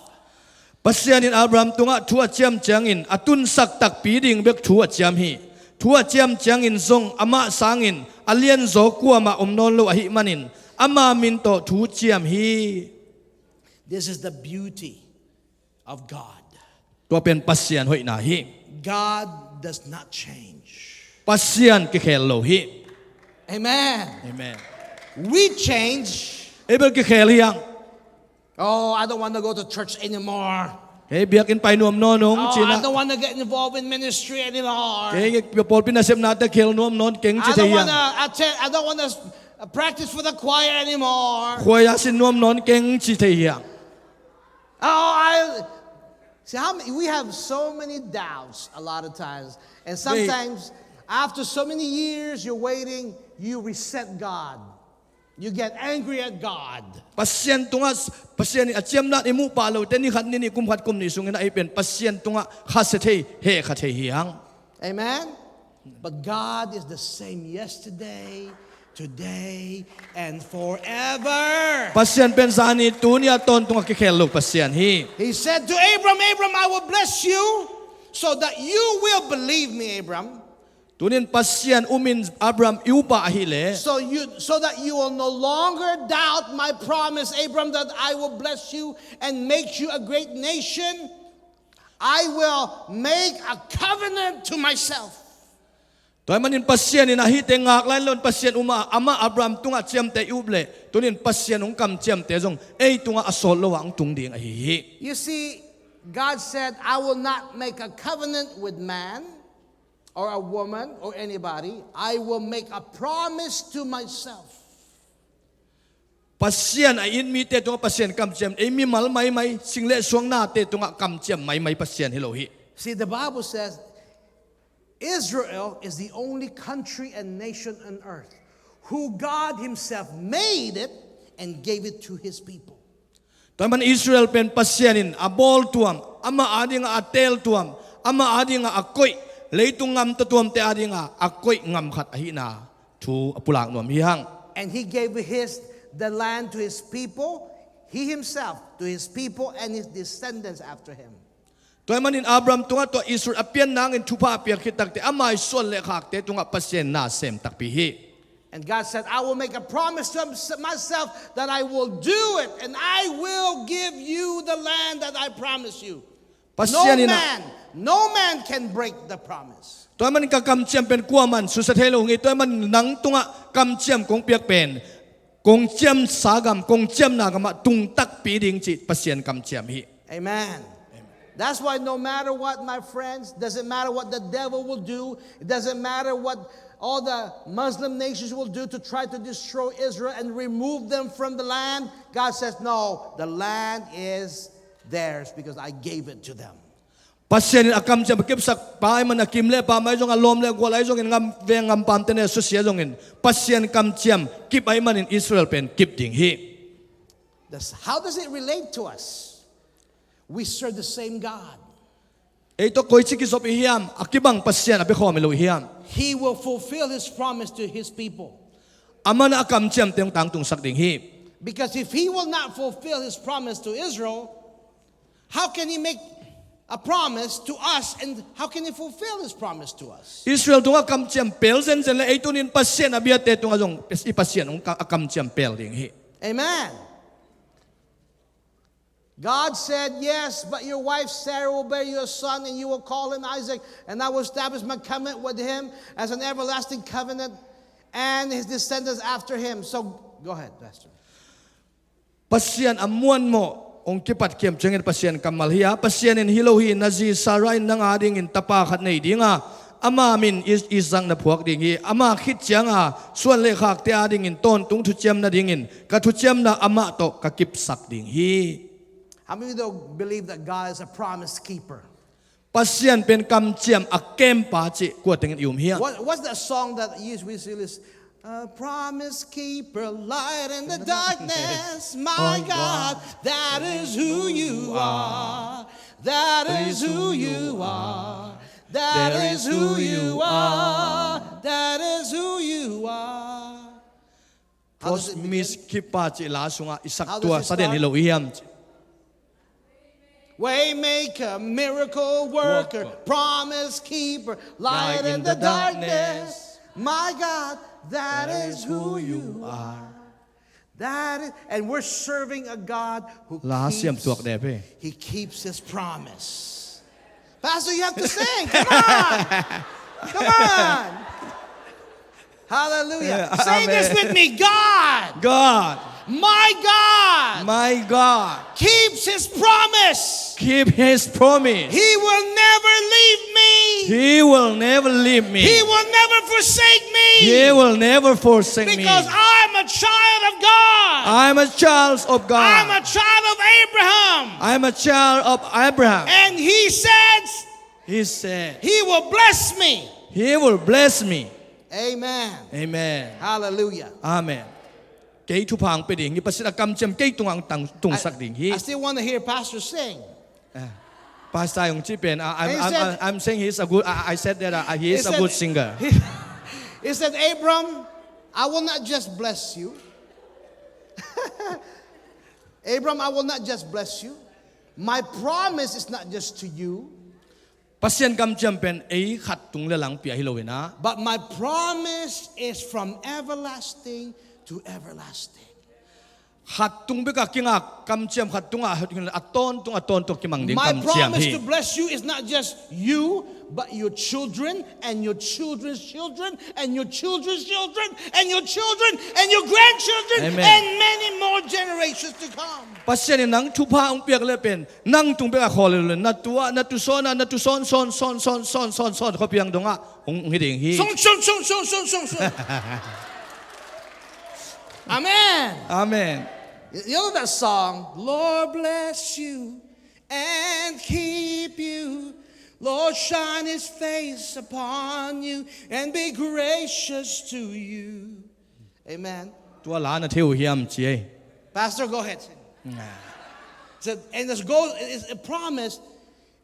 Pasyanin Abraham tunga thua chiam changin atun sak tak piding bek thua chiam hi. Thua chiam changin zong ama sangin alian zo kuama omnon lo ahi manin ama min to thu chiam hi. This is the beauty of God. To pen pasyan hoi na hi. God does not change. Pasyan ke khel lo hi. Amen. Amen. We change. Ebel ke khel yang. Oh, I don't want to go to church anymore. Hey biakin pai nuam nonong Oh, china. I don't want to get involved in ministry anymore. Hey pol pinasem na ta khel nuam non keng chi thei yang. I don't want to practice for the choir anymore. Khoya sin nuam non keng chi thei yang. Oh, see we have so many doubts a lot of times. And sometimes after so many years you're waiting, you resent God. You get angry at God. Pasyan ni achiam na imu palo teni khat ni kum khat kum ni sungin ai pen pasyan tunga khasethei he khathei hiang. Amen. But God is the same yesterday, today, and forever. Pasyan pen sani tunia ton tunga ki khelo pasyan hi. He said to Abram, I will bless you so that you will believe me, Abram. Tunin pasyan umin Abraham iupa ahile. So that you will no longer doubt my promise, Abram, that I will bless you and make you a great nation. I will make a covenant to myself. Toy manin pasyan ni nahite ngak lain lon pasyan ama Abraham tunga chiam te uble. Tunin pasyan ung kam chiam te jong ei tunga asolo ang tungding ahi. You see, God said, I will not make a covenant with man or a woman or anybody. I will make a promise to myself. Pasyan ay in mi te tunga pasyan kam chiam ei mi mal mai single suang na te tunga kam chiam mai pasyan hilohi. See, the Bible says Israel is the only country and nation on earth who God himself made it and gave it to his people. Taman Israel pen pasyanin abol tuam ama adi nga atel tuam ama adi nga akoy leitung ngam tuam te adi nga akoy ngam khat ahina tu apulak nuam hihang. And he gave the land to his people, he himself to his people and his descendants after him. Taman in Abraham tunga to Israel apian nangin tupa apiak kitak te amay sol le khak te tunga pasyen na sem takpihi. And God said, I will make a promise to myself that I will do it and I will give you the land that I promise you. No man can break the promise. Toy man ka kam chiam pen kuaman susathelo ngi toy man nang tunga kam chiam kong piak pen kong chiam sagam kong chiam na kama tung tak pi ding chi pasien kam chiam hi. Amen. That's why no matter what, my friends, doesn't matter what the devil will do, it doesn't matter what all the Muslim nations will do to try to destroy Israel and remove them from the land, God says, no, the land is theirs because I gave it to them. Pasien akam chiam kip sak pai man akim le pa mai jong alom le gwalai jong ngam ve ngam pam tene susia jong in pasien kam chiam kip ai man in Israel pen kip ding hi. How does it relate to us? We serve the same God. Eito koi chiki sop hiam akibang pasien abe kho melo hiam. He will fulfill his promise to his people. amana akam chem teng tang tung sak ding hi Because if he will not fulfill his promise to Israel, how can he make a promise to us, and how can he fulfill his promise to us? Israel tung akam chem pel zen zen le eitunin pasien abiate tung ajong ipasien ung akam chem pel ding hi Amen. God said, yes, but your wife Sarah will bear you a son, and you will call him Isaac, and I will establish my covenant with him as an everlasting covenant, and his descendants after him. So, go ahead, Pastor. pasien amuan mo ong kipat kem chengin pasien kamal hiya pasien in hilohi nazi sarai nang ading in tapa khat nei dinga ama min is isang na phuak ding hi ama khit changa suan le khak te ading in ton tung thu chem na ding in ka thu chem na ama to ka kip sak ding hi How many of you believe that God is a promise keeper? pasien pen kam chem a kem pa chi ko teng yum hi What's that song that we sing? A promise keeper, light in the darkness. My God, that is who you are. That is who you are. That is who you are. That is who you are. pros mis kipa chi la sunga isak How tua does it sa den start? hilo hiam Waymaker, miracle worker, promise keeper, light in the darkness. My God, that is who you are. That is, and we're serving a God who la siam tuak keeps, de pe he keeps his promise. Pastor, you have to sing. Come on. Come on. Hallelujah. Yeah, Say this amen. with me. God, my God keeps his promise. keep his promise. He will never leave me. He will never leave me. He will never forsake me. He will never forsake me. Because I'm a child of God. I'm a child of God. I'm a child of Abraham. I'm a child of Abraham. And he said, He said, he will bless me. He will bless me. Amen. Amen. Hallelujah. Amen. Kay tu pang pe ding ipasit akam chem kay tung ang tung sak ding hi. I still want to hear Pastor sing. Pastor yung chipen He said- I'm saying he's a good I said that he is a said- good singer. He said, Abram, I will not just bless you. Abram, I will not just bless you. My promise is not just to you, Pasien kam chem pen ei khat tung le lang pia hilowina. but my promise is from everlasting to everlasting. Khat tung be ka kinga kam chem khat tung aton to kimang ding My kam chem promise hi. to bless you is not just you, but your children and your children's children and your children's children and your children and your grandchildren Amen. and many more generations to come. Pasien nang thupa ong piak le pen nang tung be ka khol le na tua na tu son ko piang donga ong hiding hi. Song. Amen. Amen. You know that song? Lord bless you and keep you. Lord shine his face upon you and be gracious to you. Amen. Tua la na theu hiam chi. Pastor, go ahead. So, and this goal is a promise,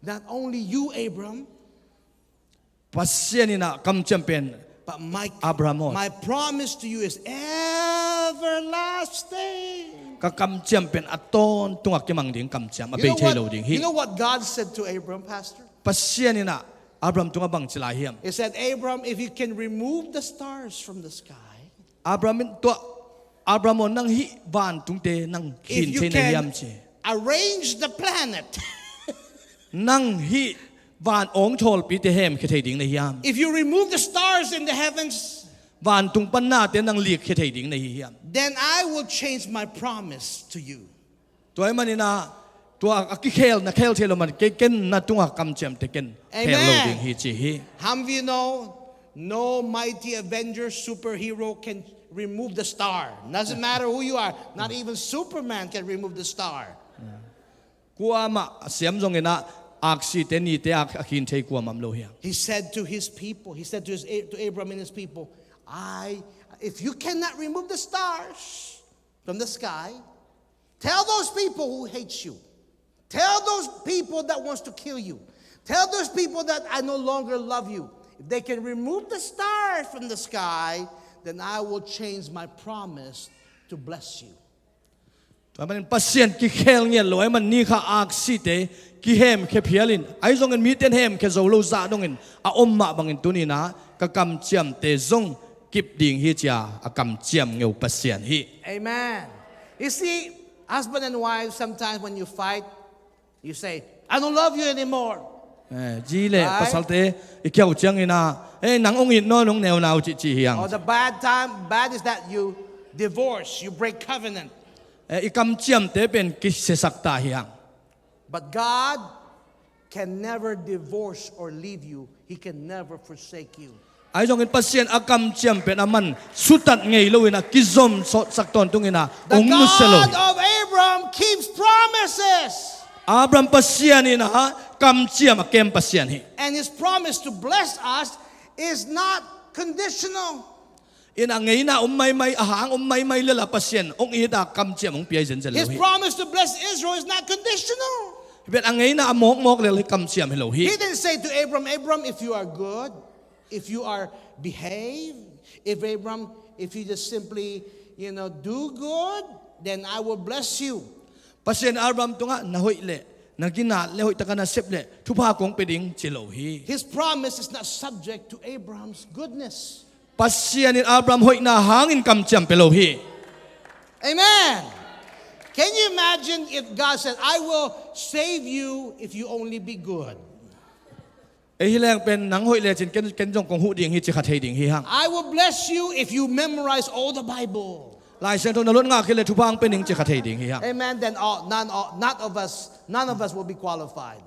not only you, Abram, Pasien ina kam chem pen but my promise to you is everlasting. ka kam chem pen aton tung kimang ding kam chem a be thelo ding You hi. know what God said to Abram, Pastor? Pasien ina Abram tunga bang chila hiam. He said, Abram, if you can remove the stars from the sky, Abram nang hi van tung te nang if hin you te na hiam can chi. arrange the planet, Nang hi van ong thol pi te hem khe thei ding na hiam. if you remove the stars in the heavens, Van tung pan na te nang liek khe thei ding na hiam. then I will change my promise to you. Toy manina tua akikhel na khel thelo man ke ken na tunga kam chem te ken Amen. khel lo ding hi chi hi. How many of you know no mighty Avenger superhero can remove the star? Doesn't matter who you are. Not even Superman can remove the star. Kwa ma siam jong ina aksi te ni te akhin thei kwa mam lo hiam. He said to his people, he said to Abram and his people, if you cannot remove the stars from the sky, tell those people who hate you. Tell those people that wants to kill you. Tell those people that I no longer love you. If they can remove the stars from the sky, then I will change my promise to bless you. แต่มันปัสเซียนกิเคลเงี้ยลอยมันนี่ข้าอักสิเตกิเฮมแค่เพียลินไอ้ทรงเงินมีเต็นเฮมแค่โซโลซาดงเงินอาอมมาบางเงินตัวนี้นะกะกำเจียมเตซงกิบดิ่งฮิจาอากำเจียมเงาปัสเซียนฮิ Amen. You see, husband and wife, sometimes when you fight, you say, I don't love you anymore. จีเล่ปัสสัลเตอีเกี่ยวเจียงนี่นะหนังองค์อินโน่นงแนวนาวจีเฮียง Or the bad is that you divorce, you break covenant. อีกำเจียมเตเป็นกิเสสักตาเฮียง But God can never divorce or leave you. He can never forsake you. ไอ้ทรงเงินปัสเซียนอากำเจียมเป็นอามันสุดตัดไงลุยนะกิซอมสักตอนตรงนี้นะองค์มุสลิม The God of Abraham keeps promises. อับรามปัสเซียนนี่นะกำเจียมเกมปัสเซียนฮิ And His promise to bless us is not conditional. อินอังไงนะไม่อาหารไม่เลละปัสเซียนองค์อีดากำเจียมองเปียเซนเซล His promise to bless Israel is not conditional. เป็นอังไงนะมอกเลยกำเจียมให้เราฮิ He didn't say to Abram, if you are good, if you are behave, if you just simply, do good, then I will bless you. ปัสเซียนอับรามตรงนั้นนะฮุยเล่นักกินาเล่ฮุยตะกันนะเซบเล่ทุพากงไปดิ่งเจโลฮี His promise is not subject to Abraham's goodness. ปัสเซียนอับรามฮุยนะหางอินกำเจียมไปโลฮี Amen. Can you imagine if God said, I will save you if you only be good? ไอ้ที่แรงเป็นหนังฮุยเล่จินเกนจงกงหูดิ่งฮิจิขัดเฮดิ่งฮิฮัง I will bless you if you memorize all the Bible. ลายเส้นทงนรกงาขึ้นเลยทุพางเป็นดิ่งจิขัดเฮดิ่งฮิฮัง Amen. Then none of us will be qualified.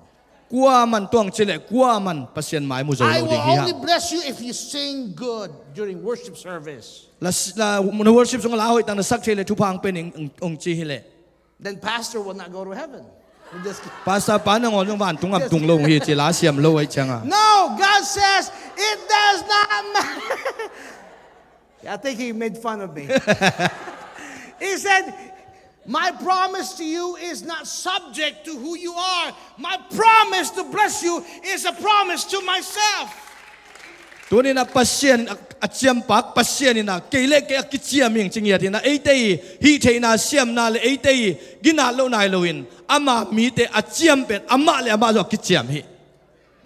กัวมันตวงเจเล่กัวมันปัสเซียนหมายมุโซโล I ดิ่ง will ฮิฮัง only bless you if you sing good during worship service. และมุนวอร์ชิปสงลาฮุยตั้งแต่สักเจเล่ทุพางเป็นดิ่งองจีฮิเล่ Then pastor will not go to heaven. ภาษาปานงอนจงวันตุงอับตุงลงฮิจิลาเซียมโลไว้จังอ่ะ No, God says it does not matter. I think he made fun of me. He said, my promise to you is not subject to who you are. My promise to bless you is a promise to myself. ตัวนี้นะปัสเซียนอัจฉริยปักปัสเซียนนี่นะเกล็กเกกิเจียมิงจริงอย่างที่นะไอ้เตยฮีเทน่าเซียมนาเลไอ้เตยกินาโลนายโลวินอามามีเตอัจฉริยเป็นอามาเลอามาจอกกิเจียมฮี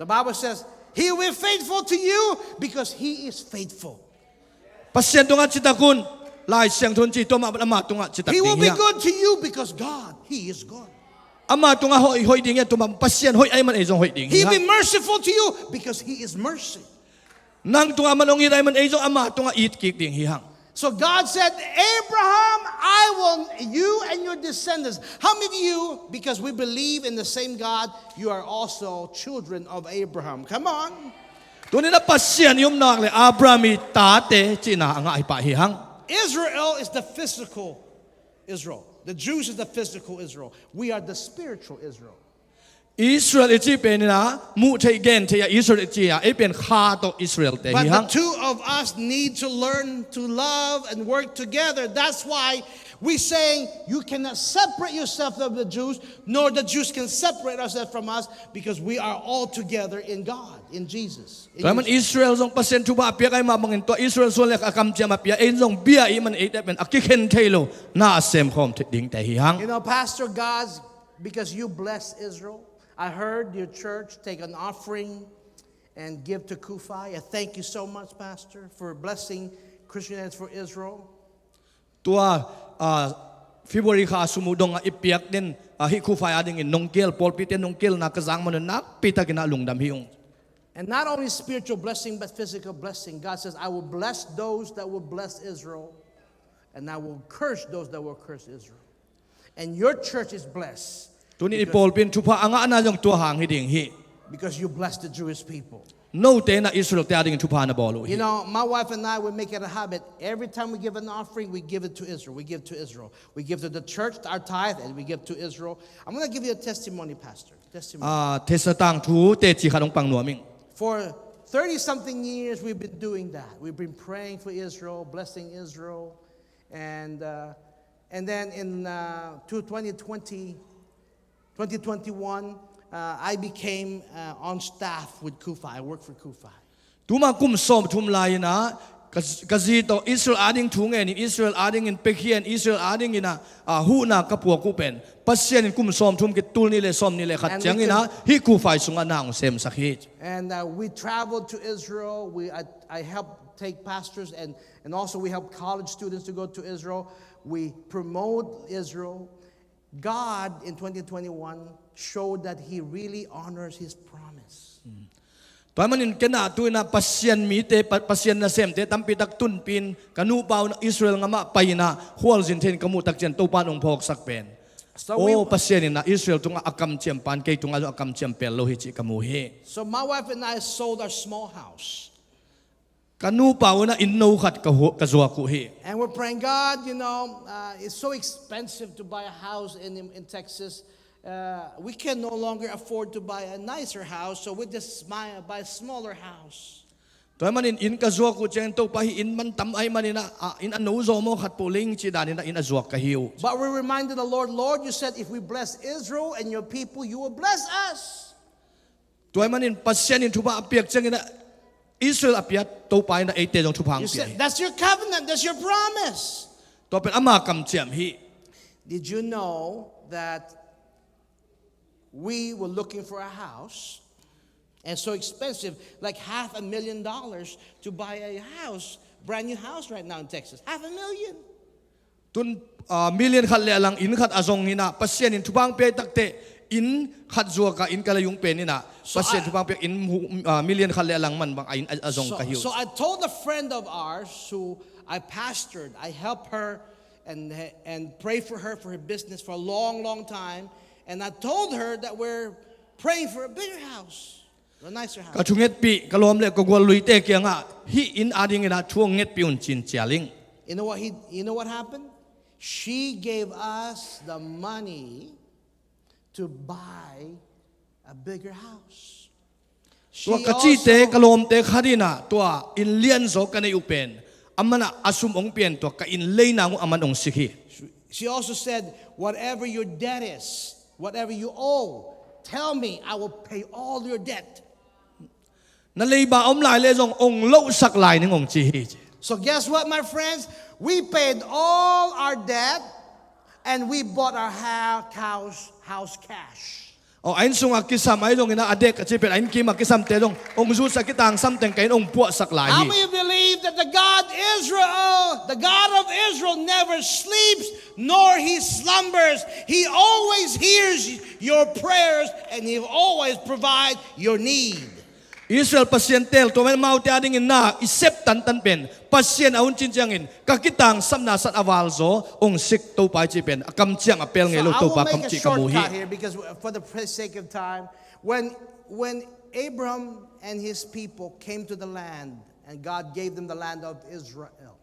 The Bible says he will be faithful to you because he is faithful. ปัสเซียนตรงนั้นจิตกุลลายเสียงทุนจีตัวมาอามาตรงนั้นจิตกุล He will be good to you because God, he is good. อามาตรงนั้นหอยดิ่งเนี่ยตัวมาปัสเซียนหอยไอ้มันไอ้จงหอยดิ่ง He will be merciful to you because he is mercy. นั่งตรงมันองอีไรมันไอ้จงอามาตรงอีดกิกดิ่งฮีฮัง So God said, Abraham, you and your descendants. How many of you, because we believe in the same God, you are also children of Abraham? Come on. ตัวนี้นะปัสเซียนยมนางเลยอับรามีตาเตจีน่าอ่างไอ้ป่าฮีฮัง Israel is the physical Israel. The Jews is the physical Israel. We are the spiritual Israel. อิสราเอลจีเป็นนะมุทัยเกนที่อิสราเอลจีอ่ะไอ้เป็นข้าตัวอิสราเอลแต่ But ฮีฮัง the two of us need to learn to love and work together. That's why we saying you cannot separate yourself from the Jews, nor the Jews can separate ourselves from us, because we are all together in God, in Jesus. แต่มันอิสราเอลทรงเปอร์เซ็นต์ทุบะเปียกไอ้มาบางอินตัวอิสราเอลส่วนเล็กกำเจียมาเปียไอ้ทรงเบียอีมันไอ้ได้เป็นอักขิเคนเทโลน่าเซมคอมดิ่งแต่ฮีฮัง Pastor God's, because you bless Israel, I heard your church take an offering and give to Khai. I thank you so much, Pastor, for blessing Christians for Israel. ตัวฟิบริคาสมุดงอิเปียกเด่นฮิคูไฟอาดิ่งนงเกลปอลปีเตนนงเกลนักจังมันนักปีตากินาลุงดำฮิง And not only spiritual blessing, but physical blessing. God says, I will bless those that will bless Israel, and I will curse those that will curse Israel. And your church is blessed. ตัวนี้ปอลเป็นทุพะอ่างอันนั้นยังตัวห่างให้ดิ่งฮี Because you bless the Jewish people. No te na Israel te ading tupa na bolo. My wife and I, we make it a habit. Every time we give an offering, we give it to Israel. We give to Israel. We give to the church, our tithe, and we give to Israel. I'm going to give you a testimony, Pastor. Testimony. Tesatang tu te chi khanong pang nuaming. For 30-something years, we've been doing that. We've been praying for Israel, blessing Israel. And then in 2021, I became on staff with Khai. I worked for Khai. Tuma kum som tum lai na kasi to Israel ading thungen in Israel ading in pekhian Israel ading ina hu na kapua ku pen pasien in kum som thum ki tul ni le som ni le khat chang ina hi ku fai sunga na ong sem sakhi. And we traveled to Israel. I helped take pastors and also we help college students to go to Israel. We promote Israel. God in 2021 showed that He really honors His promise. Toy manin kena tu na pasien mi te pasien na sem te tampi tak tun pin kanu pau na Israel nga ma paina hual jin ten kamu tak chen to pan ong phok sak pen. O pasien na Israel tunga akam chem pan ke tunga akam chem pel lo hi chi kamu he. So my wife and I sold our small house. Kanu pau na inno khat ka zua ku he. And we're praying, God, it's so expensive to buy a house in Texas. We can no longer afford to buy a nicer house, so we just buy a smaller house. Toy manin in ka zua ku chen to pahi in man tam ay manina in ano zo mo khat puling chi danina in azua ka hiu. But we reminded the Lord, you said if we bless Israel and your people, you will bless us. Toy manin pasien in thuba apiak chang ina Israel apiat to pai na ate jong thupang You pi. said that's your covenant, that's your promise. To pen ama kam chem hi. Did you know that we were looking for a house, and so expensive, like $500,000 to buy a house, brand new house right now in Texas, $500,000. Tun million khat le lang in khat azong hina pasien in thupang pe takte in khat zua ka in kala yung pe nina pasien thupang pe in million khat le lang man bang in azong ka hiu. So I told a friend of ours who I pastored, I helped her and pray for her business for a long time. And I told her that we're praying for a bigger house, a nicer house. Kachunget pi kalom le kogwal luite kya nga hi in ading ina chuang nget pi un chin chialing. You know what happened? She gave us the money to buy a bigger house. Tua kachi te kalom te khadina tua in lian zo kanai upen amana asum ong pian tua ka in leina ngu aman ong sikhi. She also said, whatever your debt is, whatever you owe, tell me, I will pay all your debt. Naleba om lai le zong ong lo sak lai ning ong chi hi. So guess what, my friends? We paid all our debt and we bought our house cash. O ain sunga kisam ay dong ina adek kachi pe ain kima kisam te dong ong zu sa kitang samteng kain ong puak sak lai How hi. many believe that the God of Israel never sleeps nor he slumbers? He always hears your prayers and he always provides your need. Israel pasien tel to men mau te ading na isep tan pen pasien aun chin changin kakitang samna sat awal zo ong sik to pai chi pen akam chiang apel nge lo to pa kam chi kamu hi. Here because for the sake of time, when Abram and his people came to the land and God gave them the land of Israel.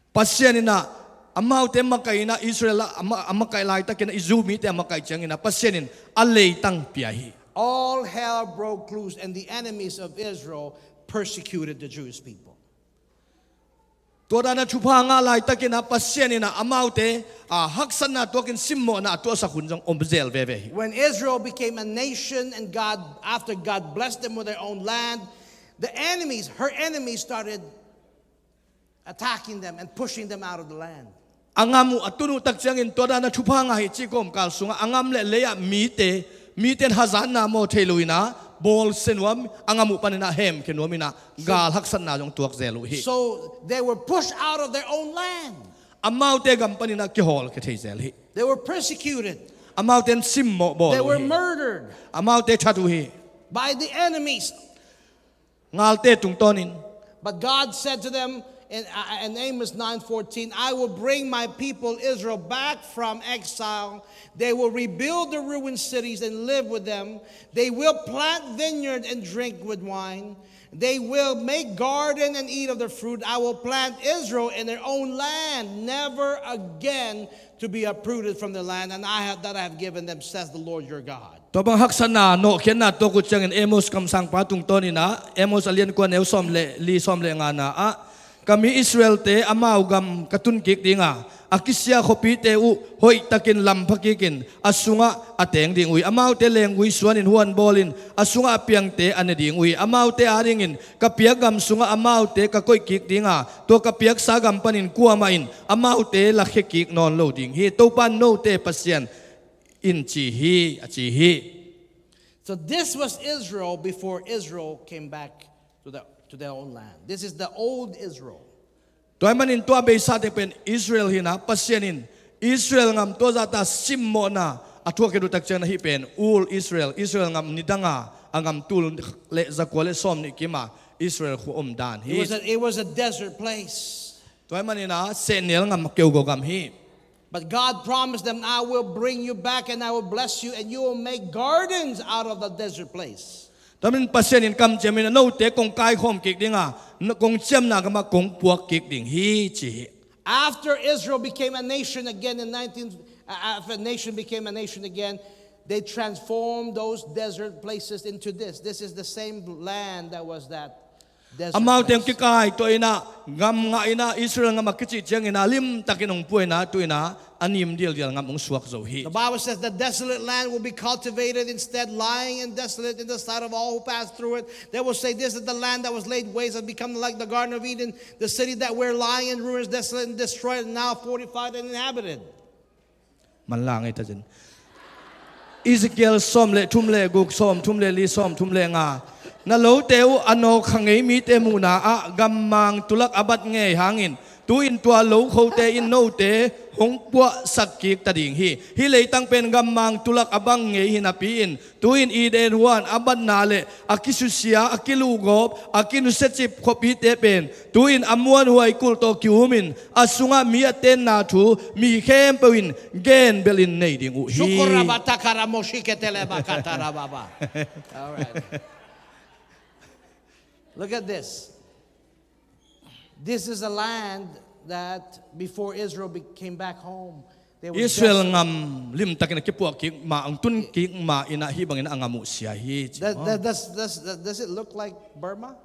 Pasien ina amau te makai na Israel amakai lai ta kina izumi te amakai chang ina pasien in alei tang piahi. All hell broke loose and the enemies of Israel persecuted the Jewish people. Toda na chupa nga lai ta kina pasien ina amau te haksan na to kin simmo na to sa hunjong ombzel veve. When Israel became a nation and after God blessed them with their own land, her enemies started attacking them and pushing them out of the land. Angamu atunu tak changin toda na chupa nga hi chikom kal sunga angam le leya miten hazana mo theluina bol senwam angamu panina hem kenwamina gal haksan na jong tuak zelu hi. So they were pushed out of their own land. Amau te gam panina ki hol ke theizel hi. They were persecuted. Amau ten simmo bol. They were murdered Amau te thatu hi. by the enemies. Ngal te tungtonin. But God said to them in Amos 9:14, I will bring my people Israel back from exile. They will rebuild the ruined cities and live with them. They will plant vineyard and drink with wine. They will make garden and eat of their fruit. I will plant Israel in their own land, never again to be uprooted from the land, and I have given them, says the Lord your God. Tobang haksana no kena to kuchang Amos kam sang patung tonina Amos alian ko ne som le li som le nga na kami Israel te amaw gam katun kik dinga akisya khopi te u hoi takin lam phakikin asunga ateng ding ui amaw te leng ui suan in huan bolin asunga apiang te ane ding ui amaw te aringin kapiak gam sunga amaw te kakoi kik dinga to kapiak sagam panin kuamain amaw te lakhe kik non lo ding hi to pan no te pasien in chi hi. So this was Israel before Israel came back to their own land. This is the old Israel. Toy manin to be sa te pen Israel hina pasyanin Israel ngam to zata simmo na atwa ke dutak chana hi pen ul Israel ngam nidanga angam tul le zakwale som ni kima Israel khu dan hi It was a desert place. toy manina senel ngam keugo gam hi. But God promised them, I will bring you back and I will bless you and you will make gardens out of the desert place. Tamin pasyanin kam chemin no te kong kai khom kik dinga kong chem na kama kong puak kik ding hi chi. After Israel became a nation again after a nation became a nation again, they transformed those desert places into this. This is the same land that was that desert Amaw tem place. kikai to ina ngam nga ina Israel nga makichi cheng ina lim takinong puena to ina anim deal ngam ung suak zo hi. The Bible says the desolate land will be cultivated instead, lying and desolate in the sight of all who pass through it. They will say, this is the land that was laid waste and become like the Garden of Eden, the city that were lying in ruins, desolate and destroyed, and now fortified and inhabited. Manlang ita dyan. Ezekiel som le tumle guk som tumle li som tumle nga. Nalo teo ano khangay mi te muna a gamang tulak abat ngay hangin. Tuin tua lo kho te in no te hong pua sakik tading hi. Hilay tang pen gamang tulak abang ngay hinapiin. Tuin iden huan abat nale akisusia akilugop akinusetip kopi te pen. Tuin amuan huay kulto kiumin asunga miaten na tu mi kem pawin gen belin nay ding u hi. All right. Look at this. This is a land that before Israel came back home, they were Israel desolate. ngam lim takin kipuak kik ma ang tun kik ma ina hibang ina angamu siya hi. Does it look like Burma?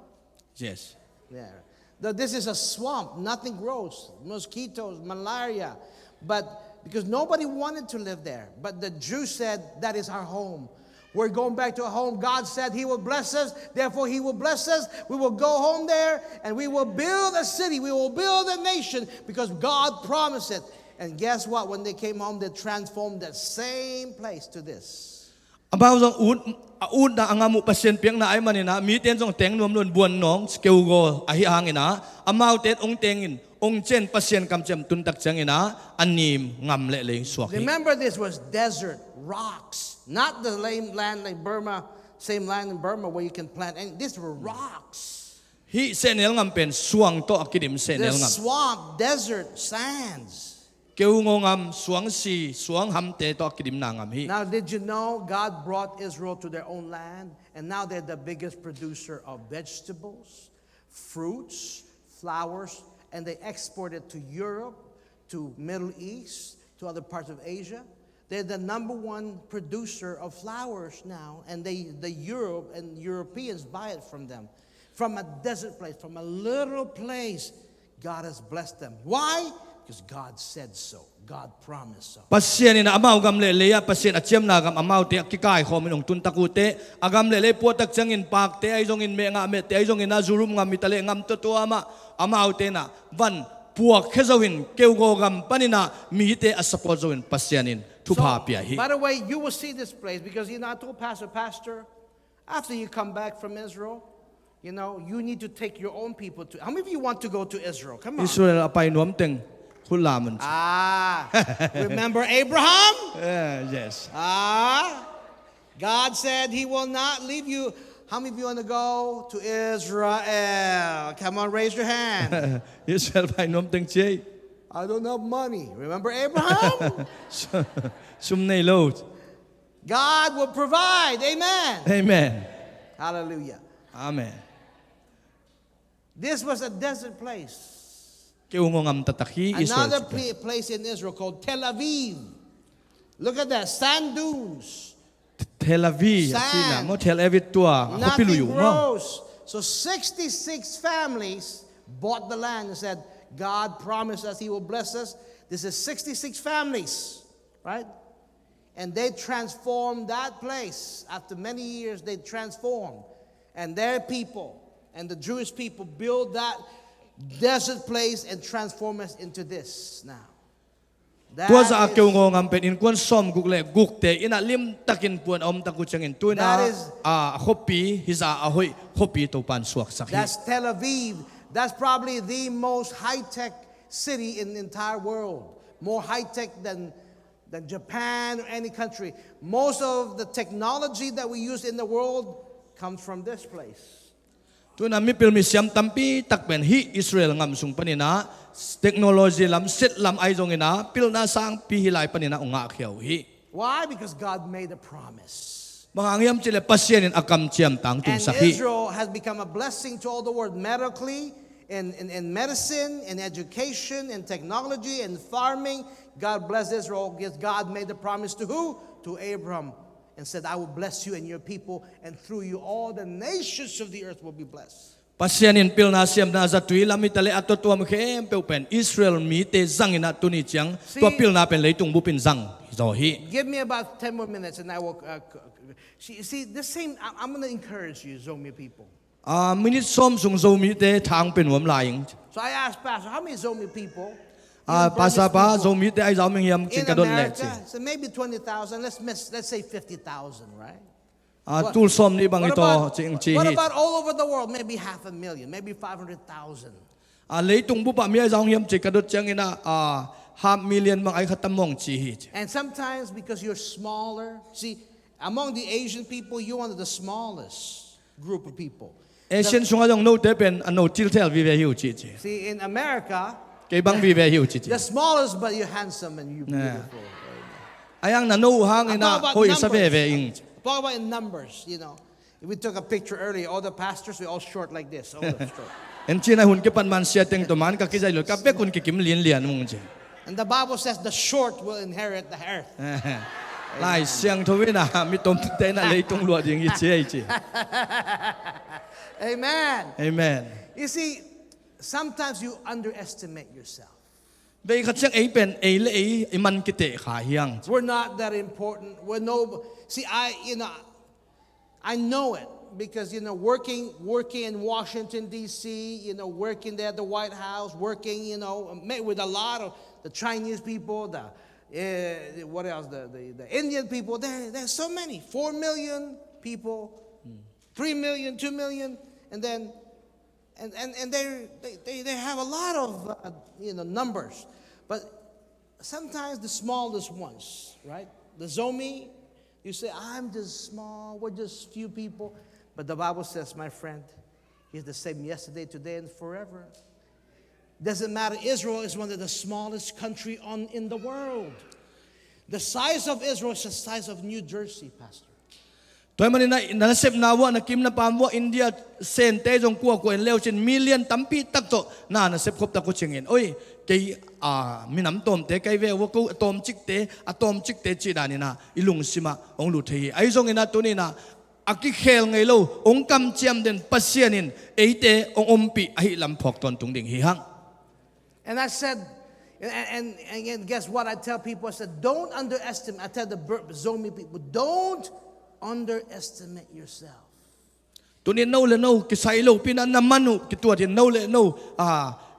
Yes. Yeah. This is a swamp. Nothing grows. Mosquitoes, malaria. But because nobody wanted to live there. But the Jews said, that is our home. We're going back to a home. God said He will bless us. Therefore, He will bless us. We will go home there and we will build a city. We will build a nation because God promised it. And guess what? When they came home, they transformed that same place to this. Abaw zong ud na angamu pasien piang na ay manina miten zong teng nuam lun buan nong skeugo ahi hangina amaw tet ong tengin ong chen pasien kam chem tun tak changina anim ngam le leng suak hi. Remember, this was desert, rocks. Not the land like Burma, same land in Burma where you can plant. And these were rocks. Hi senel ngam pen suang to akidim senel The ngam. swamp, desert, sands. Keungo ngam suang si suang HUNTE to akidim na ngam hi. Now, did you know God brought Israel to their own land? And now they're the biggest producer of vegetables, fruits, flowers, and they export it to Europe, to Middle East, to other parts of Asia. They're the number one producer of flowers now, and Europe and Europeans buy it from them. From a desert place, from a little place, God has blessed them. Why? Because God said so. God promised so. Pasien ina amaw gam le leya pasien achem na gam amaw te kikai khominong tun takute agam le potak changin pak te ai jong in me nga me te ai jong in azurum ngam mitale ngam to ama amaw te na van puak khezawin keugo gam panina mi te asapol zawin pasianin thupa pia hi. By the way, you will see this place because I told Pastor, after you come back from Israel, you need to take your own people to. How many of you want to go to Israel? Come on. Israel apay nuam teng hulaman. Remember Abraham? Yes. God said He will not leave you. How many of you want to go to Israel? Come on, raise your hand. Israel apay nuam teng che. I don't have money. Remember Abraham? Sumnay load. God will provide. Amen. Amen. Hallelujah. Amen. This was a desert place. Keungo ngam tataki Israel. Another place in Israel called Tel Aviv. Look at that. Sand dunes. Tel Aviv. Sand. Mo Tel Aviv tua. Nothing grows. So 66 families bought the land and said, God promised us He will bless us. This is 66 families, right? And they transformed that place. After many years, they transformed. And their people and the Jewish people built that desert place and transformed us into this now. Tua za kêu ngo ngam pen in kwan som gukle gukte ina lim takin puan om taku changin tuina hopi hiza ahoy hopi to pan suak sakhi. That's Tel Aviv. That's probably the most high-tech city in the entire world. More high-tech than Japan or any country. Most of the technology that we use in the world comes from this place. Tuina mi pil mi siam tampi takben hi Israel ngam sung panina technology lam set lam ai jong ina pil na sang pi hilai panina unga khiau hi. Why? Because God made a promise. Mangangiam chile pasien in akam chiam tang tung And sakhi. Israel has become a blessing to all the world medically, in medicine, in education, in technology, in farming. God bless Israel because God made the promise to who? To Abraham. And said, I will bless you and your people, and through you all the nations of the earth will be blessed. Pasien in pil na siam na za tui lam itale ato tuam khem pe pen Israel mi te zang ina tuni chiang tua pil na pen leitung bu pin zang zo hi. Give me about 10 more minutes and I will see the same. I'm going to encourage you, Zomi people. Minute som sung zo mi te thang pen wam laing. So I asked Pastor, how many Zomi people? Pasa pa zo mi te ai zo ming yam In chikadon le. America, so maybe 20,000. Let's say 50,000, right? Tulsa ni bang ito What about all over the world? Maybe 500,000, maybe 500,000. Leitung bu pa mi ai zo yam chikadot chiang ina 500,000 mang ai khatamong chi hi. And sometimes because you're smaller, see, among the Asian people, you're one of the smallest group of people. Asian sunga jong no te pen no til tel vi ve hiu chi chi. See, in America, Ke bang vi ve hiu chi chi. the smallest, but you're handsome and you're beautiful. Ayang na no hang ina hoi sa ve ve ing. Talk about in numbers, you know. We took a picture earlier. All the pastors were all short like this. All short. En china hun ke pan man sia teng to man ka ki jai lo ka pe kun ki kim lian lian mung che. And the Bible says the short will inherit the earth. Lai siang tho wi na mi tom te na leitung lo ding i che chi. Amen. Amen. You see, sometimes you underestimate yourself. Be khat siang ei pen ei le ei i man ki te kha hiang. We're not that important. We're no. See, I know it because working in Washington D.C. Working there at the White House, working with a lot of the Chinese people, what else? The Indian people. There's so many. 4 million people, 3 million, 2 million, and then and they have a lot of numbers, but sometimes the smallest ones, right? The Zomi, you say, I'm just small, we're just few people. But the Bible says, my friend, He's the same yesterday, today, and forever. Doesn't matter. Israel is one of the smallest country in the world. The size of Israel is the size of New Jersey, Pastor. Toy man na sep na wa na kim na pamwa India sen te jong ko en leo chin million tampi tak to na sep khop ta ko chingin oi ke minam tom te kai ve wo ko tom chik te chi da ni na ilung sima ong lu thei ai jong ina tu ni na aki khel ngai lo ong kam chiam den pasianin eite ong ompi ahi lam phok ton tung ding hi hang. And I said, and again, guess what I tell people? I said, don't underestimate. I tell the Zomi people, don't underestimate yourself. Tunin no le no kisai lo pinan na manu kitua din no le no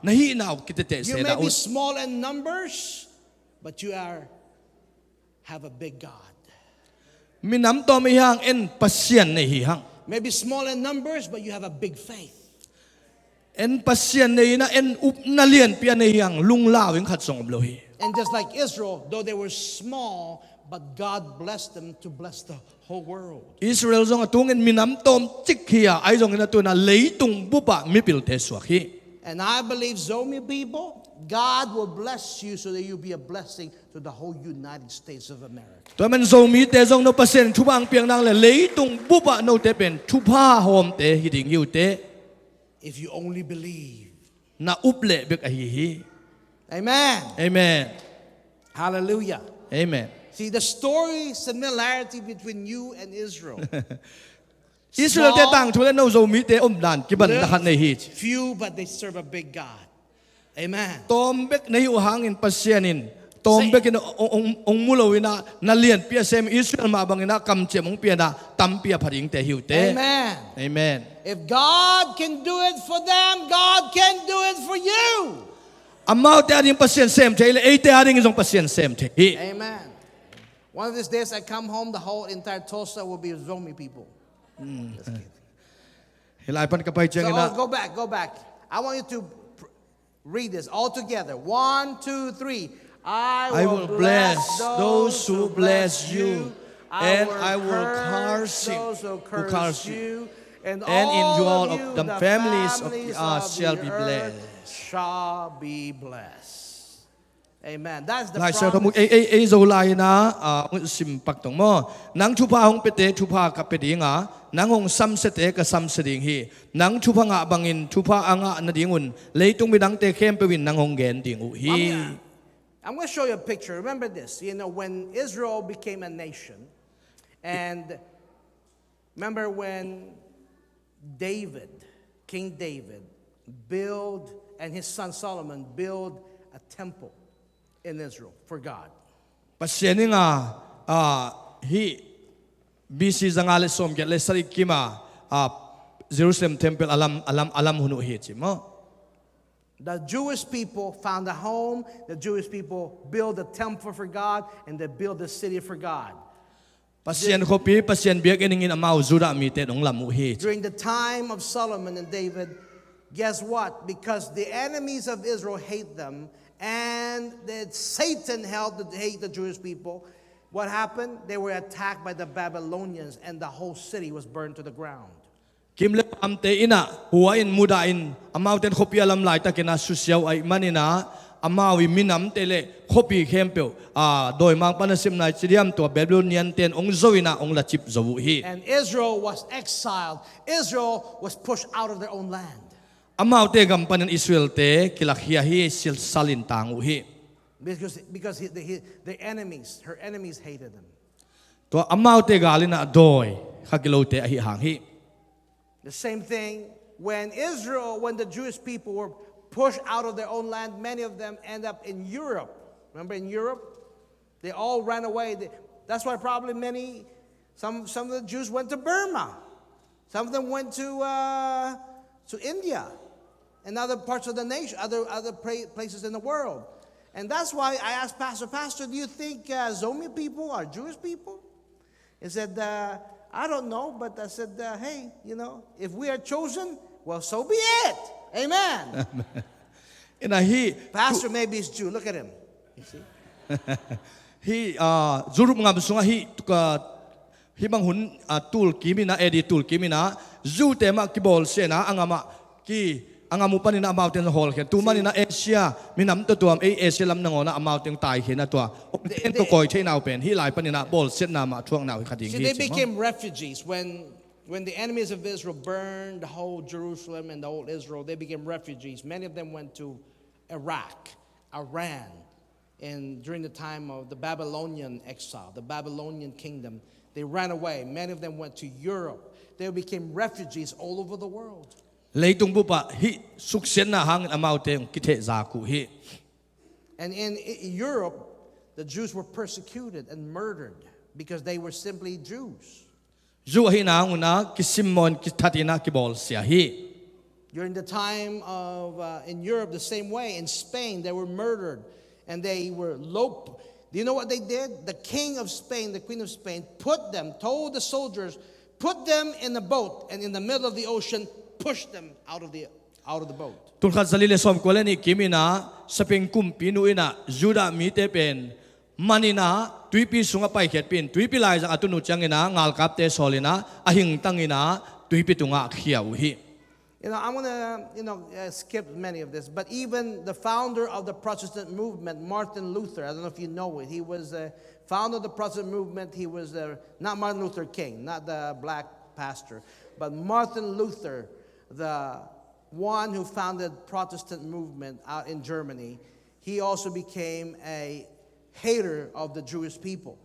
nahi na kitete You se may da be small in numbers, but you have a big God. Minam to mi hang en pasien nei hi hang. Maybe small in numbers, but you have a big faith. En pasien nei na en up na lian pia nei hang lung la wing khat song lo hi. And just like Israel, though they were small, but God blessed them to bless the whole world. Israel zong atung en minam tom chik hia ai zong ina tu na leitung bupa mi pil te suak hi. And I believe, Zomi people, God will bless you so that you'll be a blessing to the whole United States of America. To men zo mi te zong no pasien thubang piang nang le leitung bupa no te pen thupa hom te hi ding hiu te. If you only believe. Na uple bek a hi. Amen. Amen. Hallelujah. Amen. See, the story similarity between you and Israel. Israel te tang thule no zo mi te dan ki ban little, na khat nei hi few, but they serve a big God. Amen. tombek nei u hangin pasianin tombek in ong mulowina na lian pia sem Israel ma bangina kam che mong pia na tam pia pharing te hiu te. Amen. Amen. If God can do it for them, God can do it for you. Amau te ading pasien sem te ile te ading isong pasien sem te hi. Amen. One of these days I come home, the whole entire Tulsa will be Zomi people. Just kidding. Hilai pan kapay So, chang ina. go back. I want you to read this all together. 1, 2, 3. I will bless those who bless you, and I will curse those him who curse you, and in you all of of the families of the earth shall the be earth blessed. shall be blessed. Amen. That's the Lai sa tomu promise. zo lai na sim pak tong mo nang thupa hong pete thupa ka pedi nga nang hong sam sete ka sam seding hi nang thupa nga bangin thupa anga na dingun leitung midang te khem pewin nang hong gen ding u hi. I'm going to show you a picture. Remember this. You know, when Israel became a nation, and remember when King David, and his son Solomon build a temple in Israel for God. Pasien nga hi BC zangale som get le sari kima Jerusalem temple alam hunu hi chi mo. The Jewish people found a home. The Jewish people build a temple for God, and they build a city for God. Pasien kopi pasien biak eningin amau zura mi te dong lam u hi. During the time of Solomon and David, guess what? Because the enemies of Israel hate them, and that Satan helped to hate the Jewish people, what happened? They were attacked by the Babylonians, and the whole city was burned to the ground. Kimle amte ina huain mudain amau ten kopi alam lai ta kena susiaw ay manina amawi minam tele kopi kempel doi mang panasim na chidiam to Babylonian ten ong zoina ong lachip zowu hi. And Israel was exiled. Israel was pushed out of their own land. Amau te gampanan Israel te kilakhia hi sil salin tangu hi. Because her enemies hated them. To amau te galina doi khakilo te ahi hang hi. The same thing when the Jewish people were pushed out of their own land, many of them end up in Europe. Remember in Europe? They all ran away. That's why probably some of the Jews went to Burma. Some of them went to India and other parts of the nation, other places in the world. And that's why I asked Pastor, do you think Zomi people are Jewish people? He said, I don't know, but I said, hey, if we are chosen, well, so be it. Amen. Pastor maybe is Jew. Look at him. You see? Hi zurup ngam sunga hi tuka hibang hun tul kimina edi tul kimina zu tema kibol sena angama ki angamu panina mountain hall ke tu manina Asia minam to tuam Asia lam nangona mountain tai khena to en to koi thei nau pen hi lai panina bol set na ma thuang nau khating See, they became refugees when the enemies of Israel burned the whole Jerusalem and the whole Israel. They became refugees. Many of them went to Iraq, Iran, and during the time of the Babylonian exile, the Babylonian kingdom, they ran away. Many of them went to Europe. They became refugees all over the world. Leitung bupa hi suksen na hang amaute kithe zaku hi. And in Europe, the Jews were persecuted and murdered because they were simply Jews. Zu hi na una kisimon kithatina kibol sia hi. During the time of, in Europe, the same way. In Spain, they were murdered and they were Do you know what they did? The king of Spain, the queen of Spain, told the soldiers, put them in a boat, and in the middle of the ocean, push them out of the boat. Tulkhat zalile som koleni kimina saping kumpinu ina juda mite pen manina tuipi sunga pai khet pin tuipi lai ja atunu changina ngal kapte solina ahing tangina tuipi tunga khiau hi. I'm going to skip many of this, but even the founder of the Protestant movement, Martin Luther, I don't know if you know it, he was the founder of the Protestant movement. He was not Martin Luther King, not the black pastor, but Martin Luther, the one who founded Protestant movement out in Germany. He also became a hater of the Jewish people.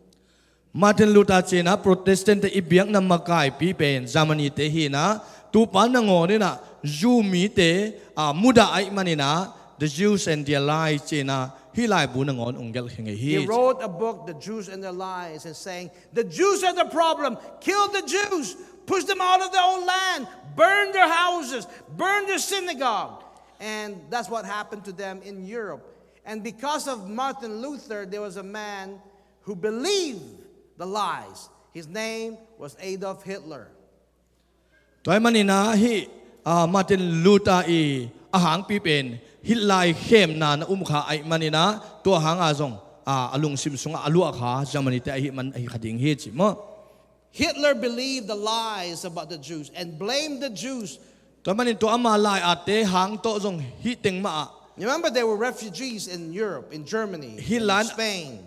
Martin Luther chena Protestant ibiak na makai pi pen Germany te hi na tu pan na ngoni na Jew mi te muda ai manina the Jews and their lies chena hi lai bu na ngon ongel hinge He hi. wrote a book, The Jews and Their Lies, and saying, the Jews are the problem. Kill the Jews. Push them out of their own land. Burn their houses. Burn their synagogue. And that's what happened to them in Europe. And because of Martin Luther, there was a man who believed the lies. His name was Adolf Hitler. Toy manina hi Martin Luther I ahang pi pen hi lai khem na na kha ai manina to hang azong alung sim sunga alu kha Germany te hi man hi khading hi chi mo. Hitler believed the lies about the Jews and blamed the Jews. Toy manin to ama lai ate hang to zong hi teng ma. Remember, there were refugees in Europe, in Germany, in Spain.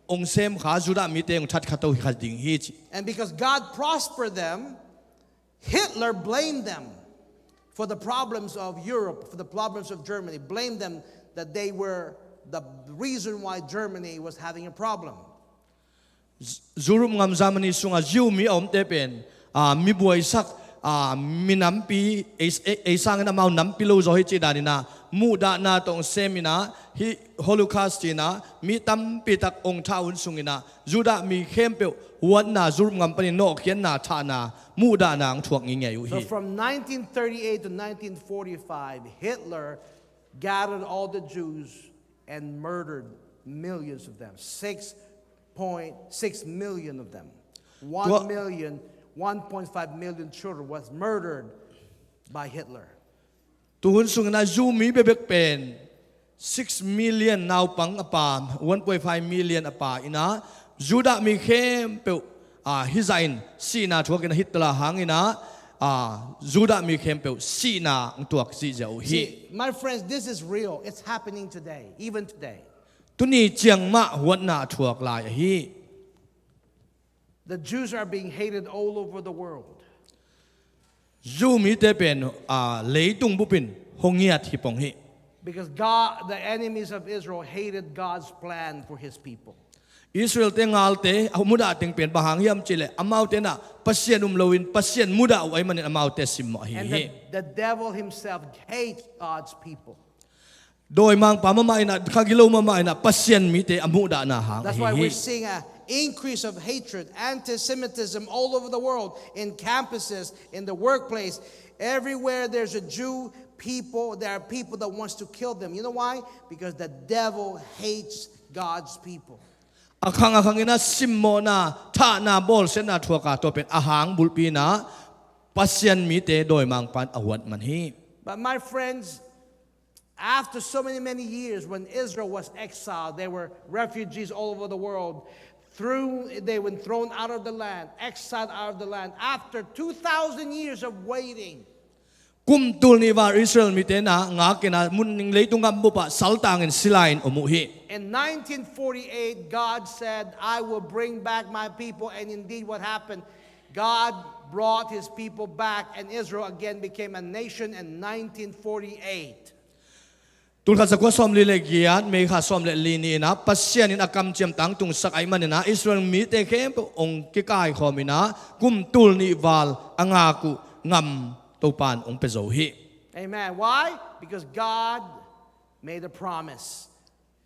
Ong sem kha juda mi te ong that khato hi khading hi chi. And because God prospered them, Hitler blamed them for the problems of Europe, for the problems of Germany. Blamed them that they were the reason why Germany was having a problem. Zurum ngam Germany sunga jiu mi om te pen mi buai sak mi nampi e sang na mau nampi lo zo hi chi dani na mu da na tong semina hi Holocaust na mi tam pi tak ong thaun sungina juda mi khempeu wan na zurum ngam pani no khian na tha na mu da nang thuak ngi ngai So hi. from 1938 to 1945, Hitler gathered all the Jews and murdered millions of them. 6.6 million of them. 1 million, 1.5 million children was murdered by Hitler. Tuhun sungina zu mi bebek pen 6 million now pang apa 1.5 million apa ina juda mi khempeu hizain sina thuak na Hitler hangina juda mi khempeu sina tuak si jau hi. See, my friends, this is real. It's happening today, even today. Tuni chiang ma huat na thuak lai hi. The Jews are being hated all over the world. Zu mi te pen leitung bupin hongiat hi pong hi. Because God, the enemies of Israel, hated God's plan for his people. Israel te ngal te muda ting pen bahang yam chile amau te na pasien lowin pasien muda wai manin amau te sim hi And hi. the devil himself hates God's people. Doi mang pamama ina khagilo mama ina pasien mi te amuda na hang That's why hi. we're seeing an increase of hatred, anti-Semitism all over the world, in campuses, in the workplace. Everywhere there's a Jew, there are people that wants to kill them. You know why? Because the devil hates God's people. Akhang ina simmo na tha na bol sen na thuaka to pen ahang bulpi na pasien mi te doi mang pan awat man hi. But my friends, after so many years, when Israel was exiled, they were refugees all over the world. They were thrown out of the land, exiled out of the land. After 2,000 years of waiting, Kum tul ni war Israel mi te na nga kena mun ning leitung am bupa saltangin silain umuhi. in 1948, God said, I will bring back my people. And indeed, what happened? God brought his people back, and Israel again became a nation in 1948. Tul kha sakwa som li le giat me kha som le li ni na pasien in akam chem tang tung sak ai manina Israel mi te khem ong ki kai khomina kum tul ni wal angaku ngam to pan ong pezo hi. Amen. Why? Because God made a promise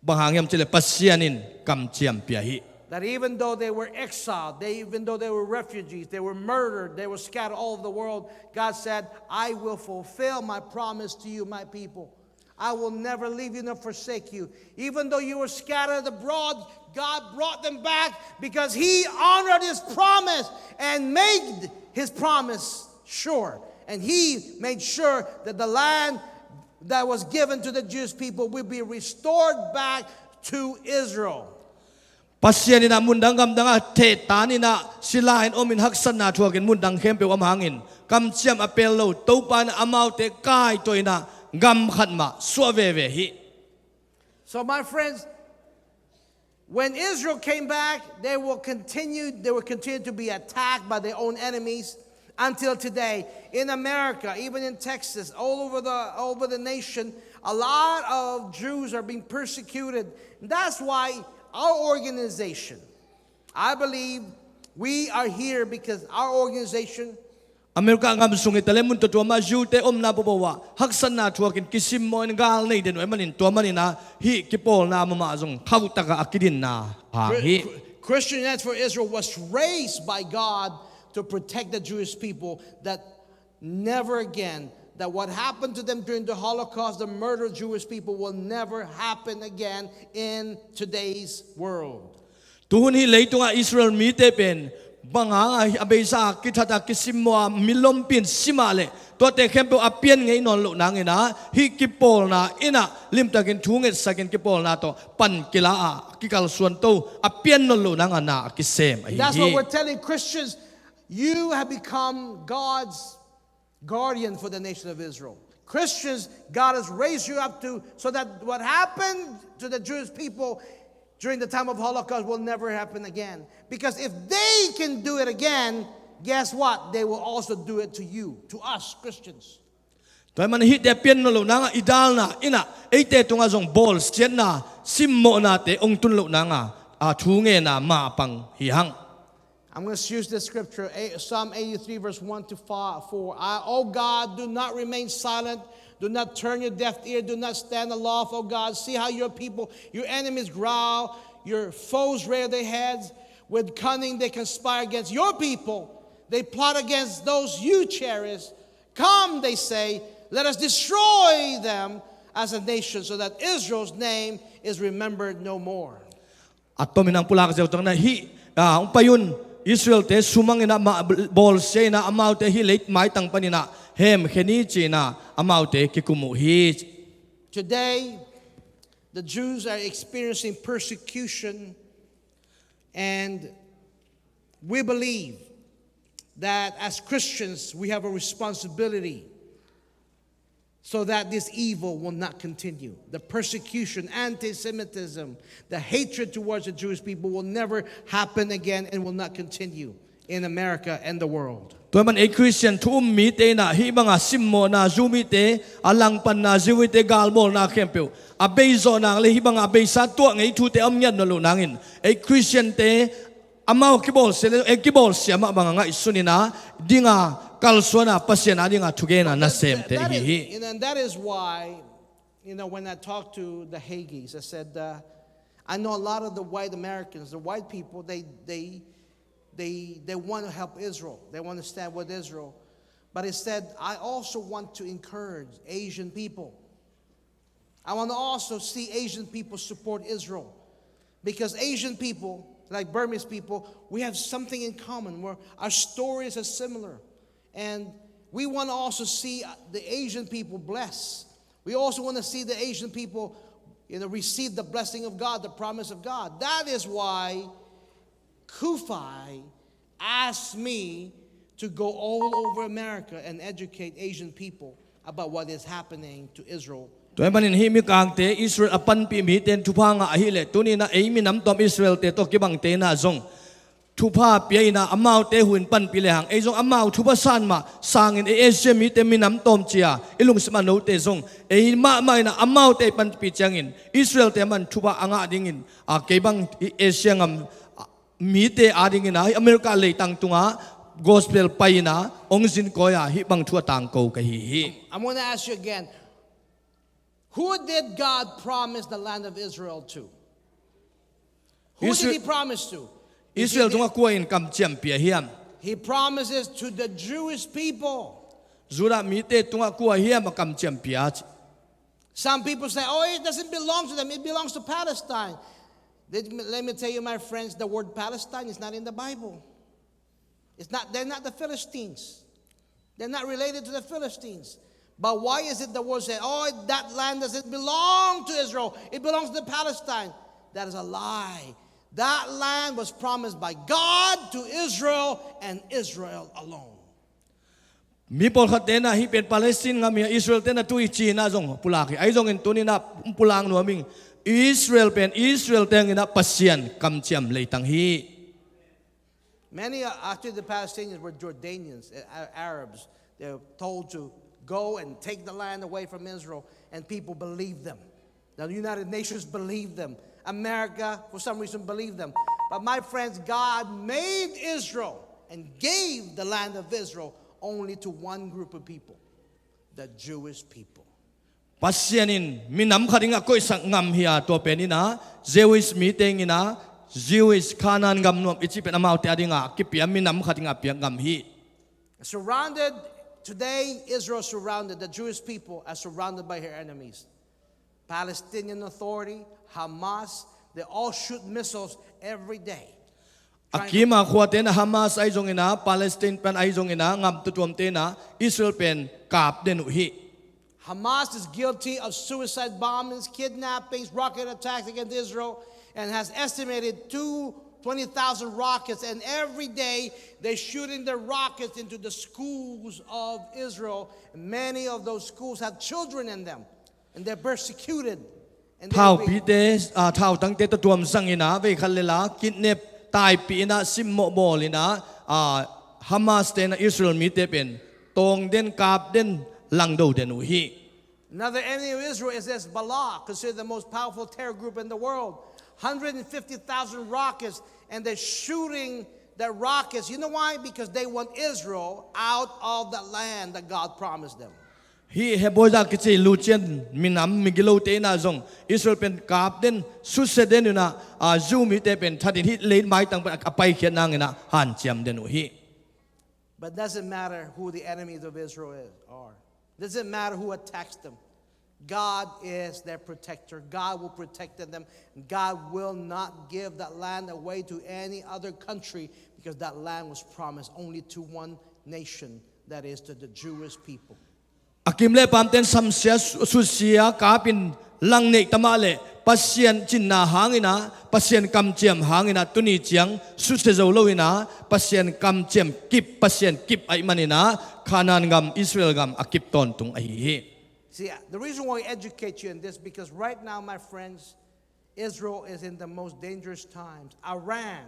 Bahang yam chile pasienin kam chem pia hi. that even though they were exiled, even though they were refugees, they were murdered, they were scattered all over the world, God said, I will fulfill my promise to you, my people. I will never leave you nor forsake you. Even though you were scattered abroad, God brought them back because he honored his promise and made his promise sure. And he made sure that the land that was given to the Jewish people will be restored back to Israel. Pasienin na mundang gam danga te tanina silain omin haksan na thuakin mundang khempe am hangin kam chiam apelo to pan amau te kai toina gam khatma suaveve hi. So my friends, when Israel came back, they will continue to be attacked by their own enemies until today. In America, even in Texas, all over the nation, a lot of Jews are being persecuted. That's why our organization, I believe we are here because our organization Amerika ngam sungi telemun to ma jute na bobawa haksan na thuakin kisim mo ngal nei den manin to manina hi kipol na ma jong khau taka akidin na hi Christian United for Israel was raised by God to protect the Jewish people, that never again, that what happened to them during the Holocaust, the murder of Jewish people, will never happen again in today's world. Tuhun hi leitunga Israel mi te pen banga abesa kitata kisimwa milompin simale to te kempo apien ngai non lo nangena hi kipol na ina limtakin thunget sakin kipol na to pan kila a kikal suan to apien non lo nanga na kisem. That's what we're telling Christians. You have become God's guardian for the nation of Israel. Christians, God has raised you up to, so that what happened to the Jewish people during the time of Holocaust will never happen again. Because if they can do it again, guess what? They will also do it to you, to us Christians. Toy man hit de pian no lo nanga idal na ina ete tunga jong ball chen na simmo na te ong tun lo nanga a thunge na ma pang hi hang. I'm going to use this scripture, Psalm 83, verse 1 to 4. Oh God, do not remain silent. Do not turn your deaf ear. Do not stand aloft, oh God. See how your people, your enemies growl. Your foes rear their heads. With cunning they conspire against your people. They plot against those you cherish. Come, they say, let us destroy them as a nation, so that Israel's name is remembered no more. At paminang pula ka na hi umpayun Israel te sumangina bol se na amaute hi late mai tang panina hem kheni china amaute kikumu hi. Today, the Jews are experiencing persecution, and we believe that as Christians we have a responsibility so that this evil will not continue. The persecution, anti-Semitism, the hatred towards the Jewish people will never happen again and will not continue in America and the world. Tuaman a Christian tum mi te na hi mga simmo na zumi te alang pan na ziwi te galmo na kempyo abezo na le hi mga abesa tuang ay tu te amyan no lo nangin a Christian te amaw kibol se e kibol siya mga nga isunina dinga kalsona pasena dinga tugena na sem te hi. And that is why, when I talked to the Hagis, I said, I know a lot of the white Americans, the white people, they want to help Israel. They want to stand with Israel. But I said, I also want to encourage Asian people. I want to also see Asian people support Israel. Because Asian people, like Burmese people, we have something in common where our stories are similar. And we want to also see the Asian people blessed. We also want to see the Asian people, receive the blessing of God, the promise of God. That is why Khai asked me to go all over America and educate Asian people about what is happening to Israel. Toy manin himi kangte Israel apan pi mi ten thupa nga ahile tuni na ei minam tom Israel te to kibang te na zong thupa pi na amau te huin pan pi le hang ei zong amau thupa san ma sangin e Asia mi te minam tom chia ilung sma no te zong ei ma na amau te pan pi changin Israel te man thupa anga dingin a kebang Asia ngam mi te adingin ai America le tang tunga gospel paina ongzin koya hi bang thua tang ko ka hi. I'm going to ask you again. Who did God promise the land of Israel to? Who did He promise to? Israel tunga kuain kam chiam pia hiam. He promises to the Jewish people. Zura mite tunga kua hiam kam chiam pia. Some people say, oh, it doesn't belong to them. It belongs to Palestine. Let me tell you, my friends, the word Palestine is not in the Bible. They're not the Philistines. They're not related to the Philistines. But why is it the word said, oh, that land doesn't belong to Israel. It belongs to Palestine. That is a lie. That land was promised by God to Israel and Israel alone. Mi pol khatena hi pen Palestine ngam Israel tena tu China jong pulaki ai jong in tunina pulang no ming Israel tengina pasian kam chiam leitang hi. Many actually the Palestinians were Jordanians, Arabs. They were told to go and take the land away from Israel, and people believed them. The United Nations believed them. America, for some reason, believed them. But my friends, God made Israel and gave the land of Israel only to one group of people, the Jewish people. Pasyanin minam kadinga ko isang ngam hiya to penina Jewish meeting ina Jewish kanan ngam nom ichipen amau te adinga kipia minam kadinga pia ngam hi. Surrounded, today Israel is surrounded, the Jewish people are surrounded by her enemies. Palestinian Authority, Hamas, they all shoot missiles every day. Akima khuaten Hamas ay jong ina Palestine pen ay jong ina ngam tutuam te na Israel pen kap den hi. Hamas is guilty of suicide bombings, kidnappings, rocket attacks against Israel, and has estimated 20,000 rockets. And every day they're shooting their rockets into the schools of Israel. And many of those schools have children in them, and they're persecuted. And Thao pite thao tang te tuam sang ina ve khalela kidnap tai pi na simmo bolina Hamas te na Israel mi te pen tong den kap den langdo den hi. Another enemy of Israel is Hezbollah, considered the most powerful terror group in the world. 150,000 rockets, and they're shooting the rockets. You know why? Because they want Israel out of the land that God promised them. Hi heboja kichi luchen minam migilo te na zong Israel pen kap den susse den na zu mi te pen thatin hi lein mai tang apai khian nang ina han chiam den hi. But it doesn't matter who the enemies of Israel are. It doesn't matter who attacks them. God is their protector. God will protect them. God will not give that land away to any other country, because that land was promised only to one nation, that is to the Jewish people. Akimle pamten samsia susia kapin langne tamale pasien chinna hangina pasien kamchiam hangina tuni chiang susse zolowina pasien kamchiam kip pasien kip ai manina kanan gam Israel gam akip ton tung ai hi. See, the reason why we educate you in this, because right now, my friends, Israel is in the most dangerous times. Iran.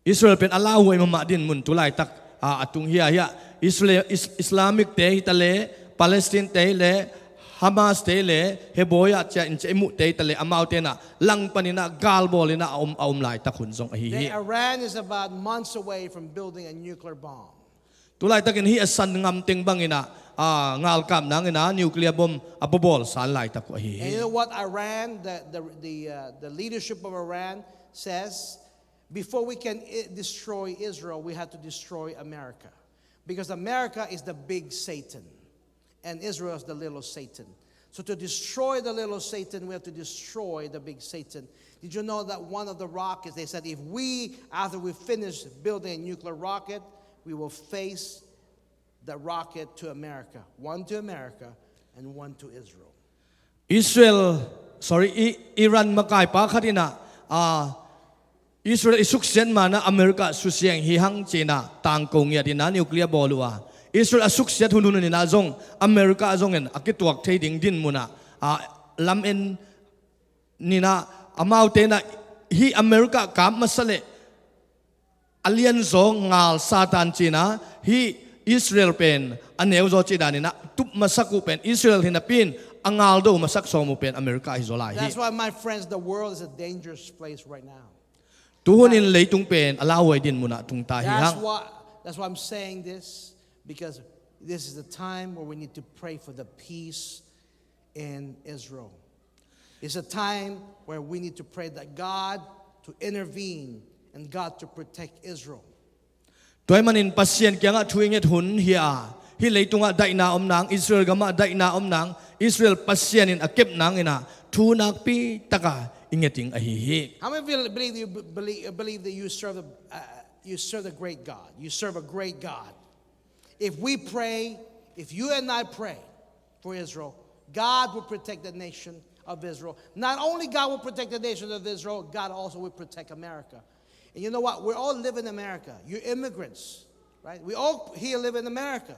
Israel pen alaw ay mamadin mun tulay tak atung hiya Israel Islamic te tale Palestine te le Hamas te le heboya cha inchemu te tale amau te na lang panina galbolina lai tak hunjong hi. Iran is about months away from building a nuclear bomb. Tulay takin hi asan ngam ting bangina ngal kam nang ina nuclear bomb abobol san lai tak hi. And you know what Iran, the leadership of Iran says? Before we can destroy Israel, we have to destroy America. Because America is the big Satan, and Israel is the little Satan. So to destroy the little Satan, we have to destroy the big Satan. Did you know that one of the rockets, they said, if we, after we finish building a nuclear rocket, we will face the rocket to America. One to America and one to Israel. Iran makai pa khatina Israel isuksen mana America susiang hihang China tangkong ya dina nuclear bolua. Israel asukset hunun ni na zong America zongen akituak thading din muna lam en nina amaute na hi America kam masale alien zong ngal satan China hi Israel pen aneu zo chi danina tup masaku pen Israel hinapin angal do masak somu pen America izolai. That's why, my friends, the world is a dangerous place right now. Tuhunin leitung pen alaway din muna tung tahihang. That's why I'm saying this, because this is the time where we need to pray for the peace in Israel. It's a time where we need to pray that God to intervene and God to protect Israel. Toy manin pasien kya nga tuinget hun hiya hi leitunga daina omnang Israel gama daina omnang Israel pasienin akip nang ina tunak pi taka ingeting ahihi. How many of you believe that you serve the great God? You serve a great God. If we pray, if you and I pray for Israel, God will protect the nation of Israel. Not only God will protect the nation of Israel, God also will protect America. And you know what? We all live in America. You're immigrants, right? We all here live in America.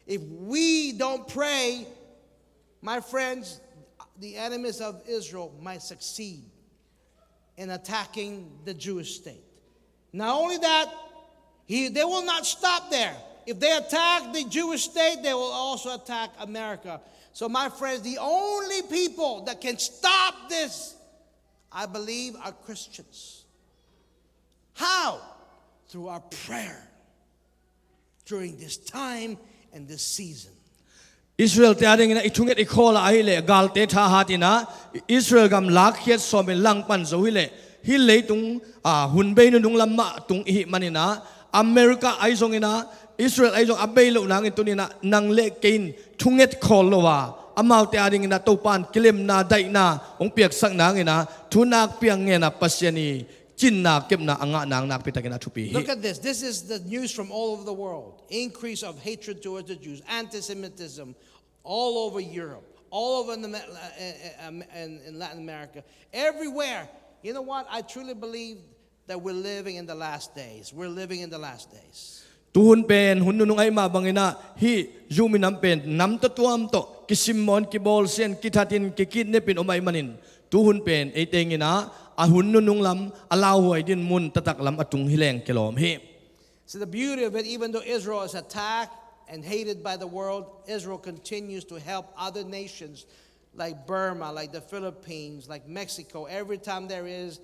If we don't pray, my friends, the enemies of Israel might succeed in attacking the Jewish state. Not only that, they will not stop there. If they attack the Jewish state, they will also attack America. So, my friends, the only people that can stop this, I believe, are Christians. How? Through our prayer during this time and this season. Israel te ading na itunget ikola ahile gal te tha hatina Israel gam lakhiat somen langpan zo hile leitung hunbei nung lamma tung hi manina America aizong ina Israel aizong abelo nang itunina nang le kein tunget kolowa amau te ading na topan kilim na dai na ong piak sak nang ina tunak piang ngena pasyani chinna kepna anga nang nak pitakina thupi. Look at this. This is the news from all over the world. Increase of hatred towards the Jews, anti-Semitism all over Europe, all over in Latin America, everywhere. You know what? I truly believe that we're living in the last days. We're living in the last days. Tuhun pen hununung ay mabangina hi juminam pen nam to tuam to kisimon kibol sen kitatin kikidnepin umay manin tuhun pen ay tengina ahununung lam alaw ay din mun tatak lam atung hileng kilom hi. So the beauty of it, even though Israel is attacked and hated by the world, Israel continues to help other nations like Burma, like the Philippines, like Mexico. Every time there is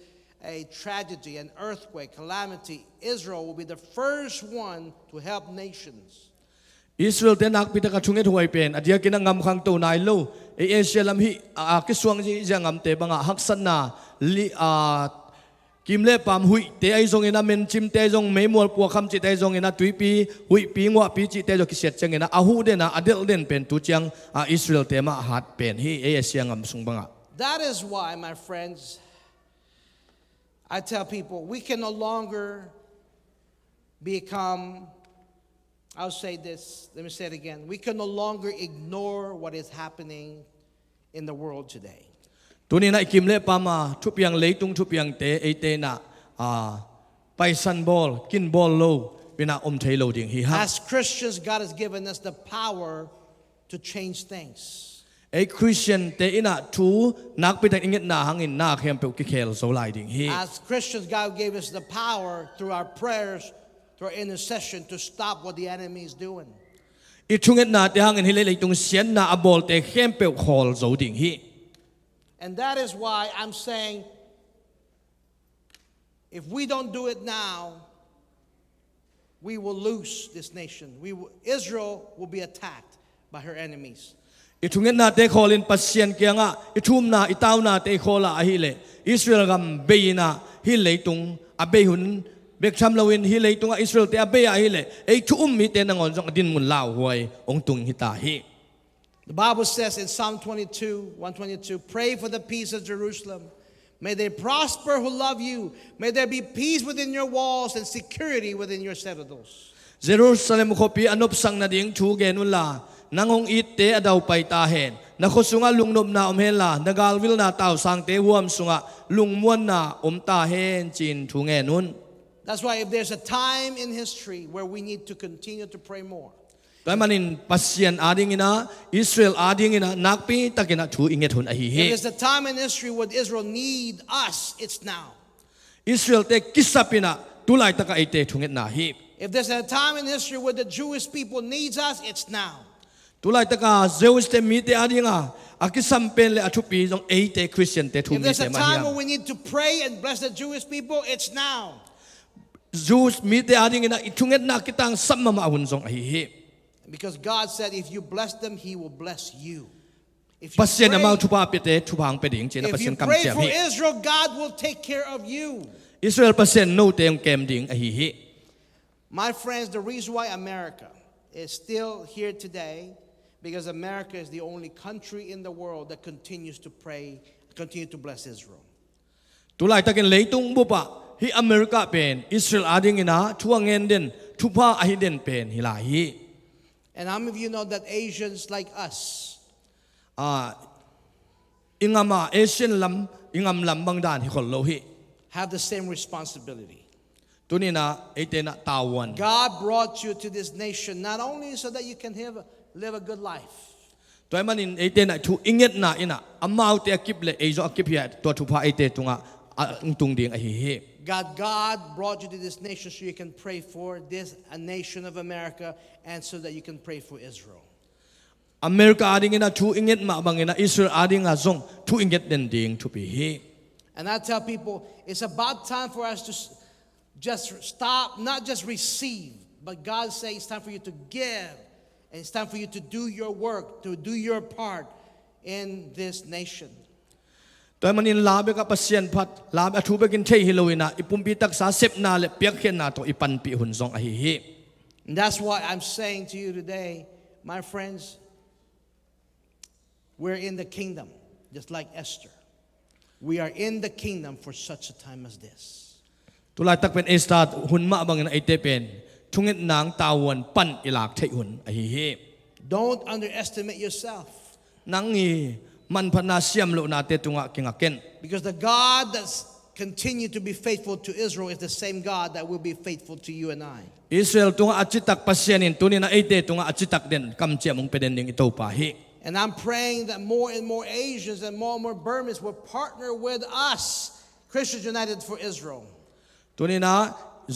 a tragedy, an earthquake, calamity, Israel will be the first one to help nations. Israel te nak pitaka chunget huay pen adia kinangam khang to nai lo e Asia lam hi kiswang ji jangam te banga haksan na li kimle pam hui te ai zong ina men chim te zong memol pu kham chi te zong ina tuipi hui pi ngwa pi chi te zo kiset chang ina ahu de na adel den pen tu chang Israel te ma hat pen hi Asia ngam sung banga. That is why, my friends, I tell people we can no longer become, I'll say this, let me say it again. We can no longer ignore what is happening in the world today. Tuni na ikimle pama thupiang leitung thupiang te ete na paisan bol kin bol lo pina thailo ding hi ha. As Christians, God has given us the power to change things. A Christian te ina thu nak pitak inget na hangin na khem pe ki khel zo lai ding hi. As Christians, God gave us the power through our prayers, through our intercession, to stop what the enemy is doing. Ichunget na te hangin hile leitung sian na abol te khem pe khol zo ding hi. And that is why I'm saying, if we don't do it now, we will lose this nation. Israel will be attacked by her enemies. Itunget na te kholin pasien kya nga itum na itaw na te khola ahile Israel gam beina hi leitung abehun bekcham lawin hi leitung Israel te abe ahile ei thum mi te nangon jong din mun law huai ong tung hita hi. The Bible says in Psalm 122, pray for the peace of Jerusalem. May they prosper who love you. May there be peace within your walls and security within your citadels. Jerusalem kopi NOPSAK na ding thu genula nangong ite adaw pai tahen nakosunga lungnom na omhela nagalwil na taw sang te huam sunga lungmuan na tahen chin thu ngenun. That's why if there's a time in history where we need to continue to pray more. Manin pasien ading ina Israel ading ina nakpi takina thu inget hun ahi he. If there's a time in history where Israel need us, it's now. Israel te kisapina tulay taka ite thunget na hi. If there's a time in history where the Jewish people needs us, it's now. Tulay taka Jewish te mite adinga akisampen le athupi jong ite Christian te thu If mi there's te a time where mahiam. we need to pray and bless the Jewish people, it's now. Jews mite ading ina ithunget na kitang samma maahun jong ahi he. Because God said, if you bless them, He will bless you. If Pasien amau thupa pete thupang peding chena you pasien kam pray chia for hi. Israel, God will take care of you. Israel pasien no te ong kem ding ahi hi. My friends, the reason why America is still here today, because America is the only country in the world that continues to pray, continue to bless Israel. Tulay takin leitung bupa hi America pen Israel ading ina thuangen den thupa ahi den pen hilahi. And how many of you know that Asians like us ingama Asian lam ingam lam bangdan hi khol lo hi. have the same responsibility? Tunina ite na tawan. God brought you to this nation not only so that you can live a good life. Toy manin ite na thu inget na ina amau te akip le ejo akip ya to thupa ite tunga tung ding ahi hi. God brought you to this nation so you can pray for a nation of America, and so that you can pray for Israel. America ading ina thu inget ma bangina Israel ading azong thu inget den ding thu pi hi. And I tell people, it's about time for us to just stop, not just receive, but God says it's time for you to give. And it's time for you to do your work, to do your part in this nation. ตัวมันนี่ลาเบกับปัสเซียนพัดลาเบทูเบกินเทฮิโลวินะอิปุ่มปีตักษาเสพนาเลเปียกเขียนนาตัวอิปันปีหุ่นซองอหิฮิ And that's why I'm saying to you today, my friends, we're in the kingdom, just like Esther. We are in the kingdom for such a time as this. ตุลาตักเป็นเอสตาหุ่นมาบังนะไอเตเป็นทุงเงินนางตาวันปั้นอิลากเทหุ่นอหิฮิ Don't underestimate yourself. นังงีมันพนาเสียมโลนาเตตุงะกิงะเกน Because the God that's continued to be faithful to Israel is the same God that will be faithful to you and I. อิสราเอลตุงะอจิตักปัสเซียนินตุนินะไอเตตุงะอจิตักเด่นกำเจียมงเป็นเด่นอิโตปาฮิ And I'm praying that more and more Asians and more Burmans will partner with us, Christians United for Israel. ตัวนี้นะ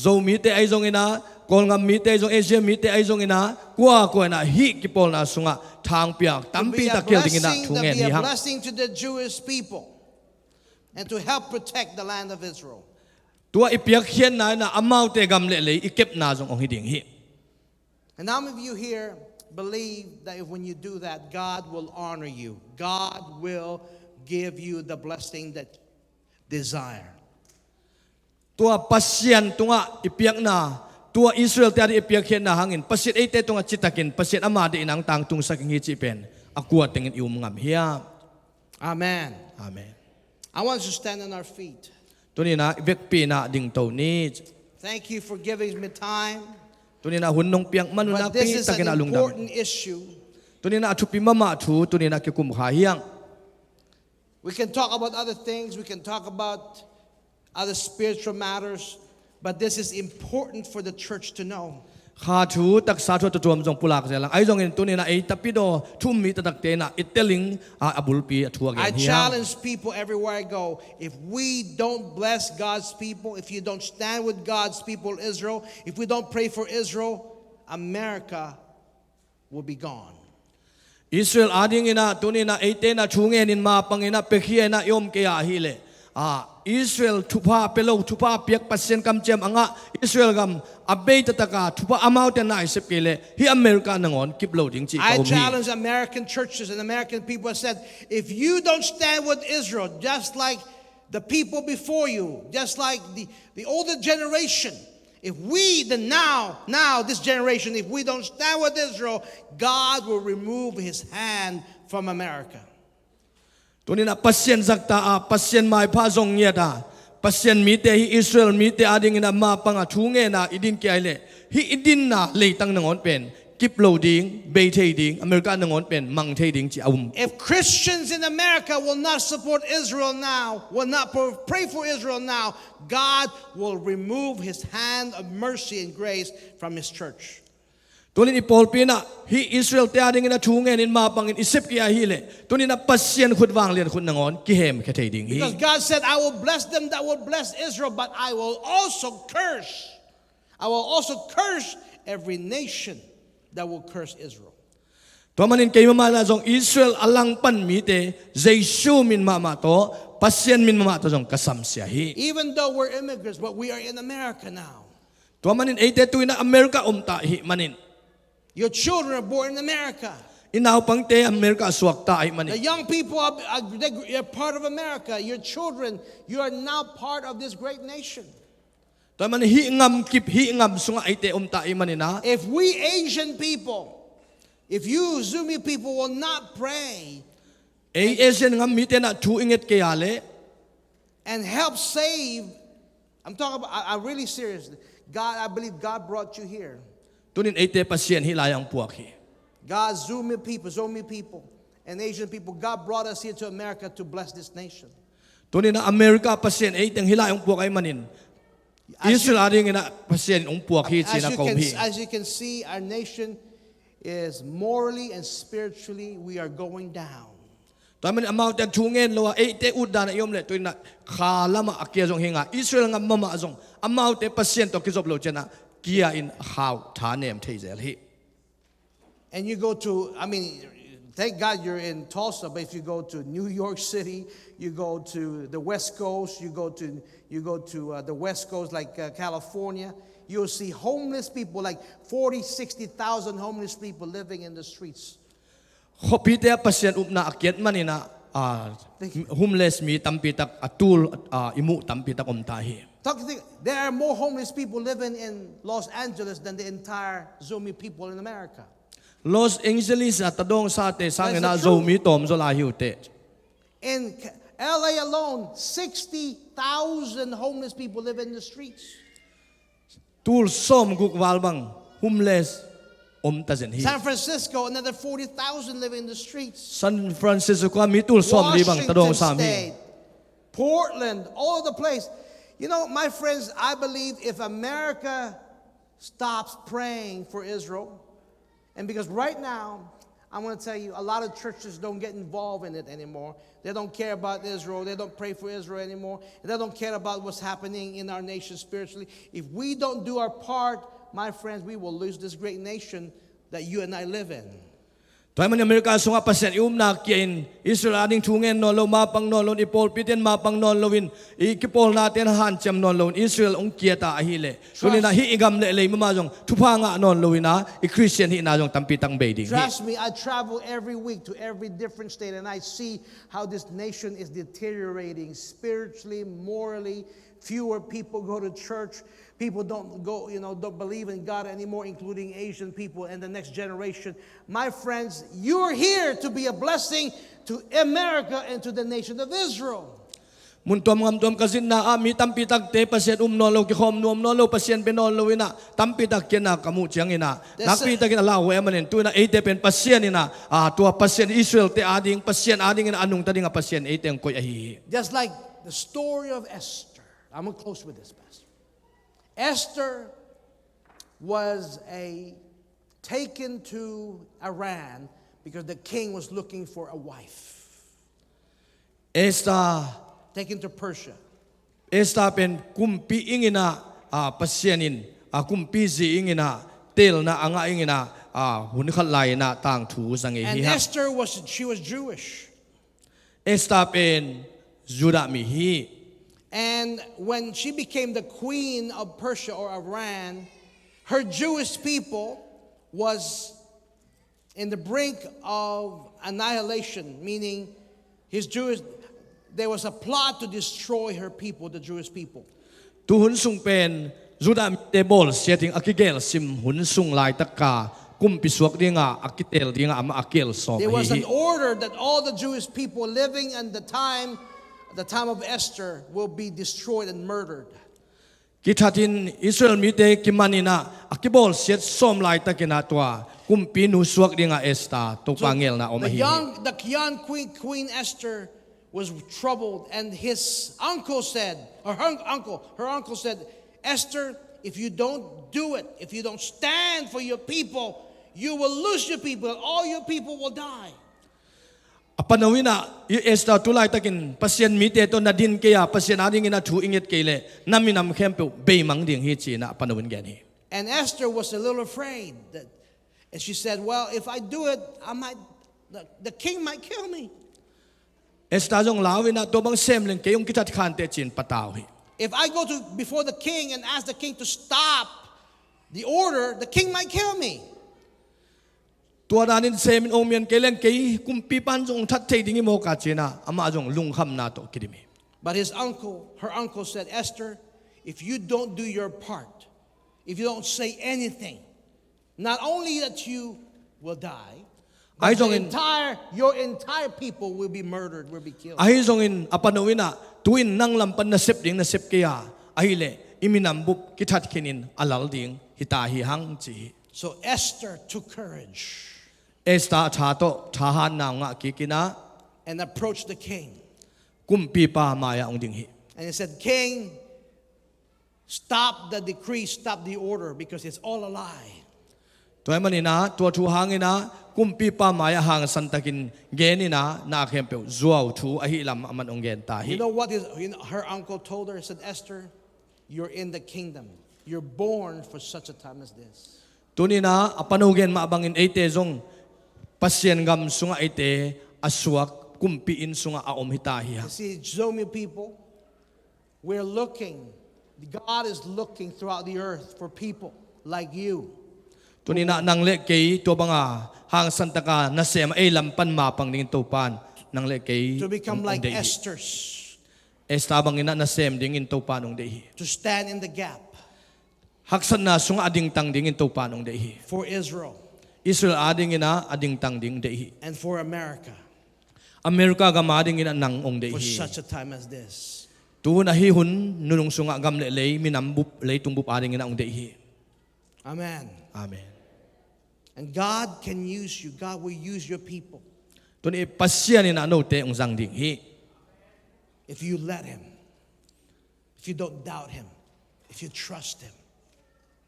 โซมีเตไอซงอินะกอลงามมีเตไอซงเอเชียมีเตไอซงอินะกัวกัวนะฮิกิปอลนะสุงะทางเปียกตัมปีตะเกียวดิงินะทุงเงิน To ฮิ be ฮั a ง blessing to the Jewish people and to help protect the land of Israel. ตัวอิเปียกเขียนนะอามาวเตกำเละเลยอิเก็บนาจงองฮิดิงฮิ And how many of you here believe that when you do that, God will honor you? God will give you the blessing that desire. ตัวปัสเซียนตุงะอิเปียกนาตัวอิสราเอลแต่อิเปียกเขียนนะหังอินปัสเซียนไอเตตุงะจิตตะกินปัสเซียนอามาดีนังตังตุงสักงิจิเป็นอกัวติงอิวมงามฮิยา Amen. อาเมน I want us to stand on our feet. ตัวนี้นะเวกปีนะดิ่งโตนี้ Thank you for giving me time. ตัวนี้นะหุ่นนงเปียงมันนุนัก But ปี this is ตะกิน an อาลุงดำ important issue. ตัวนี้นะทุปิมะมะทูตัวนี้นะเกี่ยวกุมขาเฮียง We can talk about other things. We can talk about other spiritual matters. But this is important for the church to know. ข้าทูตักษาทัวตัวจวมจงปุลากเสลังไอ้จงเห็นตัวนี้นะไอ้ตับปิโดทุ่มมีตะตักเตนะอิตเตลิงอาบุลปีทัวเก I นเฮียง challenge people everywhere I go. If we don't bless God's people, if you don't stand with God's people, Israel, if we don't pray for Israel, America will be gone. อิสราเอลอาดิงอินะตัวนี้นะไอ้เตนะชูเงินินมาปังอินะเปขี้ยนะยอมเกียฮิเลอิสราเอลทุพาเปโลทุพาเปียกปัสเซนกำเจมอ่างอิสราเอลกำอับเบยตตะกาทุพาอามาวเตน่าอิสเปเลฮิอเมริกาหนังอนกิบโลดิงจี I challenge American churches and American people. I said, if you don't stand with Israel, just like the people before you, just like the older generation, if we, now this generation, if we don't stand with Israel, God will remove His hand from America. ตัวนี้นะปัสเซียนสักตาปัสเซียนไม่พาซงเงียดาปัสเซียนมีเตฮิอิสราเอลมีเตอาดิงนะมาปังอาทูเงนะอิดินเกียเลฮิอิดินนะเลยตั้งหนังอนเป็นกิบโลดิงเบยเทดิงอเมริกาหนังอนเป็นมังเทดิงจีอาวุม If Christians in America will not support Israel now, will not pray for Israel now, God will remove His hand of mercy and grace from His church. ตัวนี้ปอลปีนะฮิอิสราเอลเตอาดิงนะทูเงนินมาปังอินอิเซปกียฮิเลตัวนี้นะปัสเซียนขุดวางเลียนขุดหนังอนกิเฮมแค่เทดิงฮิ Because God said, I will bless them that will bless Israel, but I will also curse. I will also curse every nation that will curse Israel. ตัวมันin kay mama na jong Israel alang pan mi te Jesu min mama to pasien min mama to jong kasam siya hi. Even though we're immigrants, but we are in America now. ตัวมันin 82 na America umta hi manin. Your children are born in America. Inaw pang te America suwak ta hi manin. The young people are part of America. Your children, you are now part of this great nation. ตัวมันhi ngam kip hi ngam sunga ite umta hi manin na. If we Asian people, if you Zumi people will not pray Asian ngam mi te na thu inget ke ale and help save, I'm talking about, I'm really serious. God, I believe God brought you here. Tunin ite pasien hi layang puak hi. God, Zumi people, and Asian people, God brought us here to America to bless this nation. Tunin na America pasien ite hi layang puak ay manin. Israel ading ina pasien ung puak hi sina ko hi. As you can see, our nation is morally and spiritually, we are going down. ตอนมันอามาแต่ชูเงินเราว่าเตอุดดานยมเลยตัวนั้นขาละมาอักเกียจงเฮงอ่ะอิสราเอลงามมาจงอามาแต่พัศยันตัวกิจบโลเจนะเกียอินฮาวฐานเนมเทเซลฮี And you go to, Thank God you're in Tulsa, but if you go to New York City, you go to the West Coast, you go to the West Coast like California, you'll see homeless people, like 40, 60,000 homeless people living in the streets. Hopite pasien upna akyat manina homeless mi tampitak atul imu tampitak omtahi. There are more homeless people living in Los Angeles than the entire Zomi people in America. Los Angeles at tadong sa te sangena zomi tom zo lahiute. In LA alone, 60,000 homeless people live in the streets. Tulsa gukvalbang homeless omtazen hi. San Francisco, another 40,000 live in the streets. San Francisco mi Tulsa libang tadong sa mi. State, Portland, all over the place. You know, my friends, I believe if America stops praying for Israel, and because right now, I'm going to tell you, a lot of churches don't get involved in it anymore. They don't care about Israel. They don't pray for Israel anymore. They don't care about what's happening in our nation spiritually. If we don't do our part, my friends, we will lose this great nation that you and I live in. Toy man Amerika sunga pasien na kiin Israel ading tungen no lo mapang no lo ipol piten mapang no lowin ikipol natin hancham no lo Israel ong kieta ahile sunina hi igam le mamajong tupanga no lowina I Christian hi na jong tampitang beiding. Trust me, I travel every week to every different state and I see how this nation is deteriorating spiritually, morally. Fewer people go to church. People don't believe in God anymore, including Asian people and the next generation. My friends, you're here to be a blessing to America and to the nation of Israel. Muntom ngamtom kasin na mi tampitak te pasien nolo ki khom nom nolo pasien benolo ina tampitak kena kamu chiang ina nakpita kin ala we manen tu na 80 pen pasien ina tua pasien Israel te ading pasien ading ina anung tading pasien 80 koy ahi. Just like the story of Esther. I'm going to close with this, Pastor. Esther was taken to Iran because the king was looking for a wife. Esther taken to Persia. Esther pen kumpi ingina pasienin kumpi zi ingina tel na anga ingina hunikhalai na tang thu sangi hi. And Esther was Jewish. Esther pen Judah mi hi. And when she became the queen of Persia or Iran, her Jewish people was in the brink of annihilation, meaning there was a plot to destroy her people, the Jewish people. Tu hun sung pen Judah tebol setting akigel sim hun sung lai takka kumpisuak dinga akitel dinga ama akil so. There was an order that all the Jewish people living in the time of Esther will be destroyed and murdered. Kitatin Israel mite kimanina akibol set som lai takina tua kumpi nu suak dinga Esther to pangel na omahi. The young Queen Esther was troubled, and his uncle said, or her uncle said, Esther, if you don't do it, if you don't stand for your people, you will lose your people, and all your people will die. Apanawina Esther tulay takin pasien mite to na din kaya pasien ading ina thu ingit kele naminam khempe beimang ding hi chi na panawin gen hi. And Esther was a little afraid and she said, well, if I do it, the king might kill me. Esther jong lawina to bang semlen kayong kitat khante chin pataw hi. If I go before the king and ask the king to stop the order, the king might kill me. Tuaranin semin omian kailan kay kumpi pan jong thatthei dingi mo ka china ama jong lungham na to kidimi. But her uncle said, Esther, if you don't do your part, if you don't say anything, not only that you will die, but your entire people will be murdered, will be killed. Ahi jongin apanawina tuin nang lampan na sep ding na sep kaya ahile iminambup kithat kinin alal ding hitahi hang chi. So Esther took courage. Esther chato thahan na nga kikina and approached the king. Kumpi pa maya ong ding hi. And he said, King, stop the decree, stop the order, because it's all a lie. Toy manina to thu hangina kumpi pa maya hang santakin genina na kempe zuaw thu ahi lam aman ong gen ta hi. You know what her uncle told her? He said, Esther, you're in the kingdom. You're born for such a time as this. Tunina apanugen maabangin 8 zong pasien gam sunga ite aswak kumpiin sunga aom hitahiya. You see, Zomi people, we're looking, God is looking throughout the earth for people like you. Tunina nang le kay to banga hang santaka nasem ay lampan mapang ding topan nang le kay To become like Esther's. Estabang ina nasem ding topan ong dehi. To stand in the gap Haksan na sunga ading tang ding topan ong dehi. for Israel Israel ading ina ading tang ding dehi. and for America Amerika gam ading ina nang ong for dehi. such a time as this. Tu na hihun nunong sunga gam le lay minambup lay tungbup ading ina ong dehi. Amen. Amen. And God can use you. God will use your people Tuni pasyan ina no te ong sang ding hi. if you let Him, if you don't doubt Him, if you trust Him.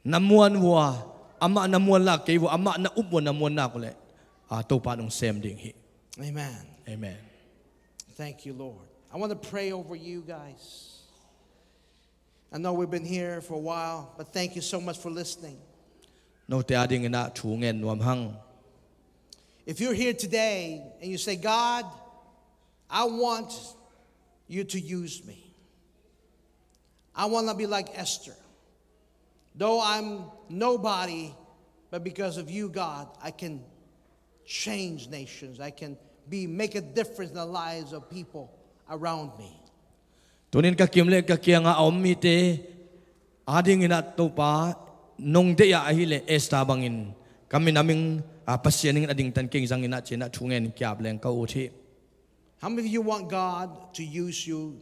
Namuan wa ama namuan la kay wa ama na upo namuan na kule. Topan ong sem ding hi. Amen. Amen. Thank you, Lord. I want to pray over you guys. I know we've been here for a while, but thank you so much for listening. No te ading ina chungen wam hang. If you're here today and you say, God, I want you to use me. I want to be like Esther. Though I'm nobody, but because of you, God, I can change nations. I can make a difference in the lives of people around me. Tunin ka kimle ka kia nga omite ading ina topa nong de ya ahile estabangin kami naming pasyaning ading tan king sang ina china chungen kyab leng ka uthi. How many of you want God to use you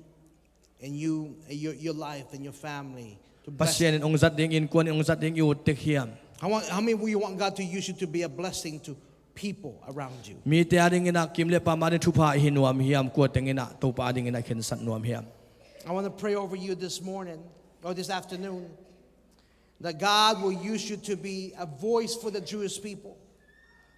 and your life and your family to bless? Pasyanin ong zat ding in kuan ong zat ding yu tek hiam. How many of you want God to use you to be a blessing to people around you? Mi te ading ina kimle pa mari thupa hinuam hiam ko teng ina topa ading ina ken sat nuam hiam. I want to pray over you this morning or this afternoon that God will use you to be a voice for the Jewish people.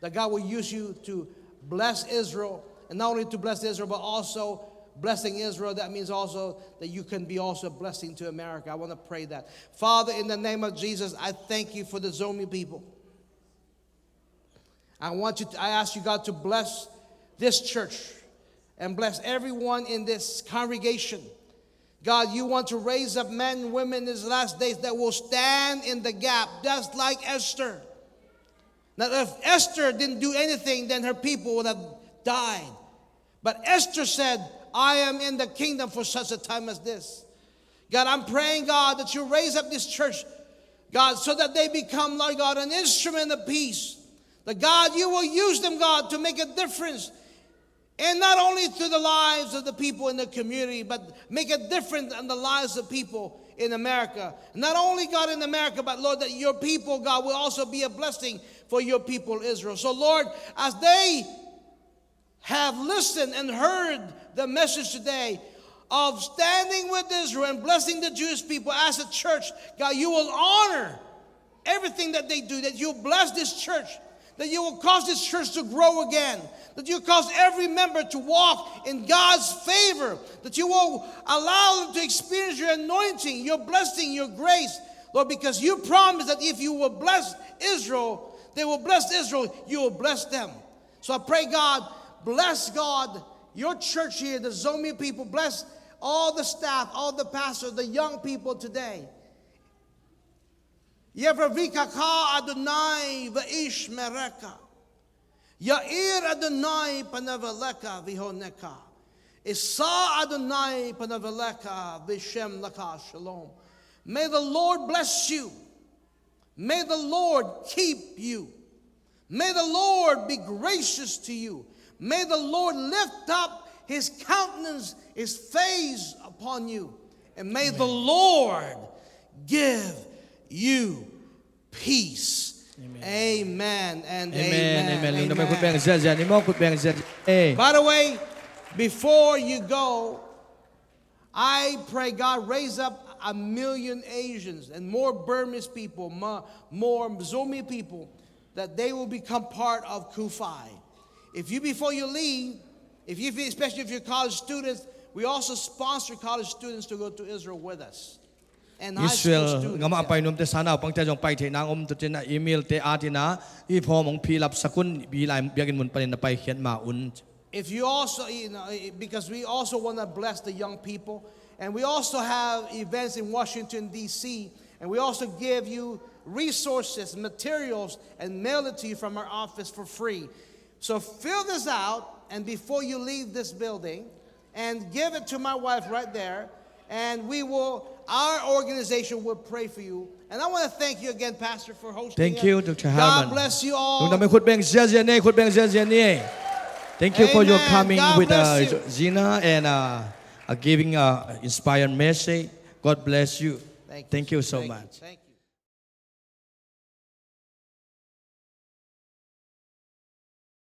That God will use you to bless Israel, and not only to bless Israel, but also blessing Israel. That means also that you can be also a blessing to America. I want to pray that. Father, in the name of Jesus, I thank you for the Zomi people. I ask you, God, to bless this church and bless everyone in this congregation. God, you want to raise up men and women in these last days that will stand in the gap, just like Esther. Now, if Esther didn't do anything, then her people would have died. But Esther said, I am in the kingdom for such a time as this. God, I'm praying, God, that you raise up this church, God, so that they become, Lord God, an instrument of peace. That, God, you will use them, God, to make a difference. And not only to the lives of the people in the community, but make a difference in the lives of people in America. Not only, God, in America, but, Lord, that your people, God, will also be a blessing for your people, Israel. So, Lord, as they have listened and heard the message today of standing with Israel and blessing the Jewish people as a church, God, you will honor everything that they do, that you'll bless this church, that you will cause this church to grow again, that you cause every member to walk in God's favor, that you will allow them to experience your anointing, your blessing, your grace, Lord, because you promised that if you will bless Israel, they will bless Israel, you will bless them. So I pray, God, bless, God, your church here, the Zomi people, bless all the staff, all the pastors, the young people today. Yevravika Adonai v'ish mereka. Yair Adonai panaveleka vihoneka. Isa Adonai panaveleka v'shem laka shalom. May the Lord bless you. May the Lord keep you. May the Lord be gracious to you. May the Lord lift up his countenance, his face upon you. And may the Lord give you peace. Amen and amen. By the way, before you go, I pray God raise up 1 million Asians and more Burmese people, more Zomi people, that they will become part of Khai. Before you leave, especially if you're college students, we also sponsor college students to go to Israel with us. and high school Israel students. nga ma pai nom te sana pang te jong pai the nang om to te na email te atina I form ong philap sakun bi lai biagin mun panin na pai khian ma un. If you also, because we also want to bless the young people, and we also have events in Washington, D.C., and we also give you resources, materials, and mail it to you from our office for free. So fill this out, and before you leave this building, and give it to my wife right there, and our organization will pray for you. And I want to thank you again, Pastor, for hosting Thank us. you, Dr. Herman. God bless you all. Lungdam khut beng zia zia ne khut beng zia zia ne. Thank you for your Amen. coming God with bless you. Zina and giving inspired message. God bless you. Thank you. Thank you so Thank you. much. Thank you.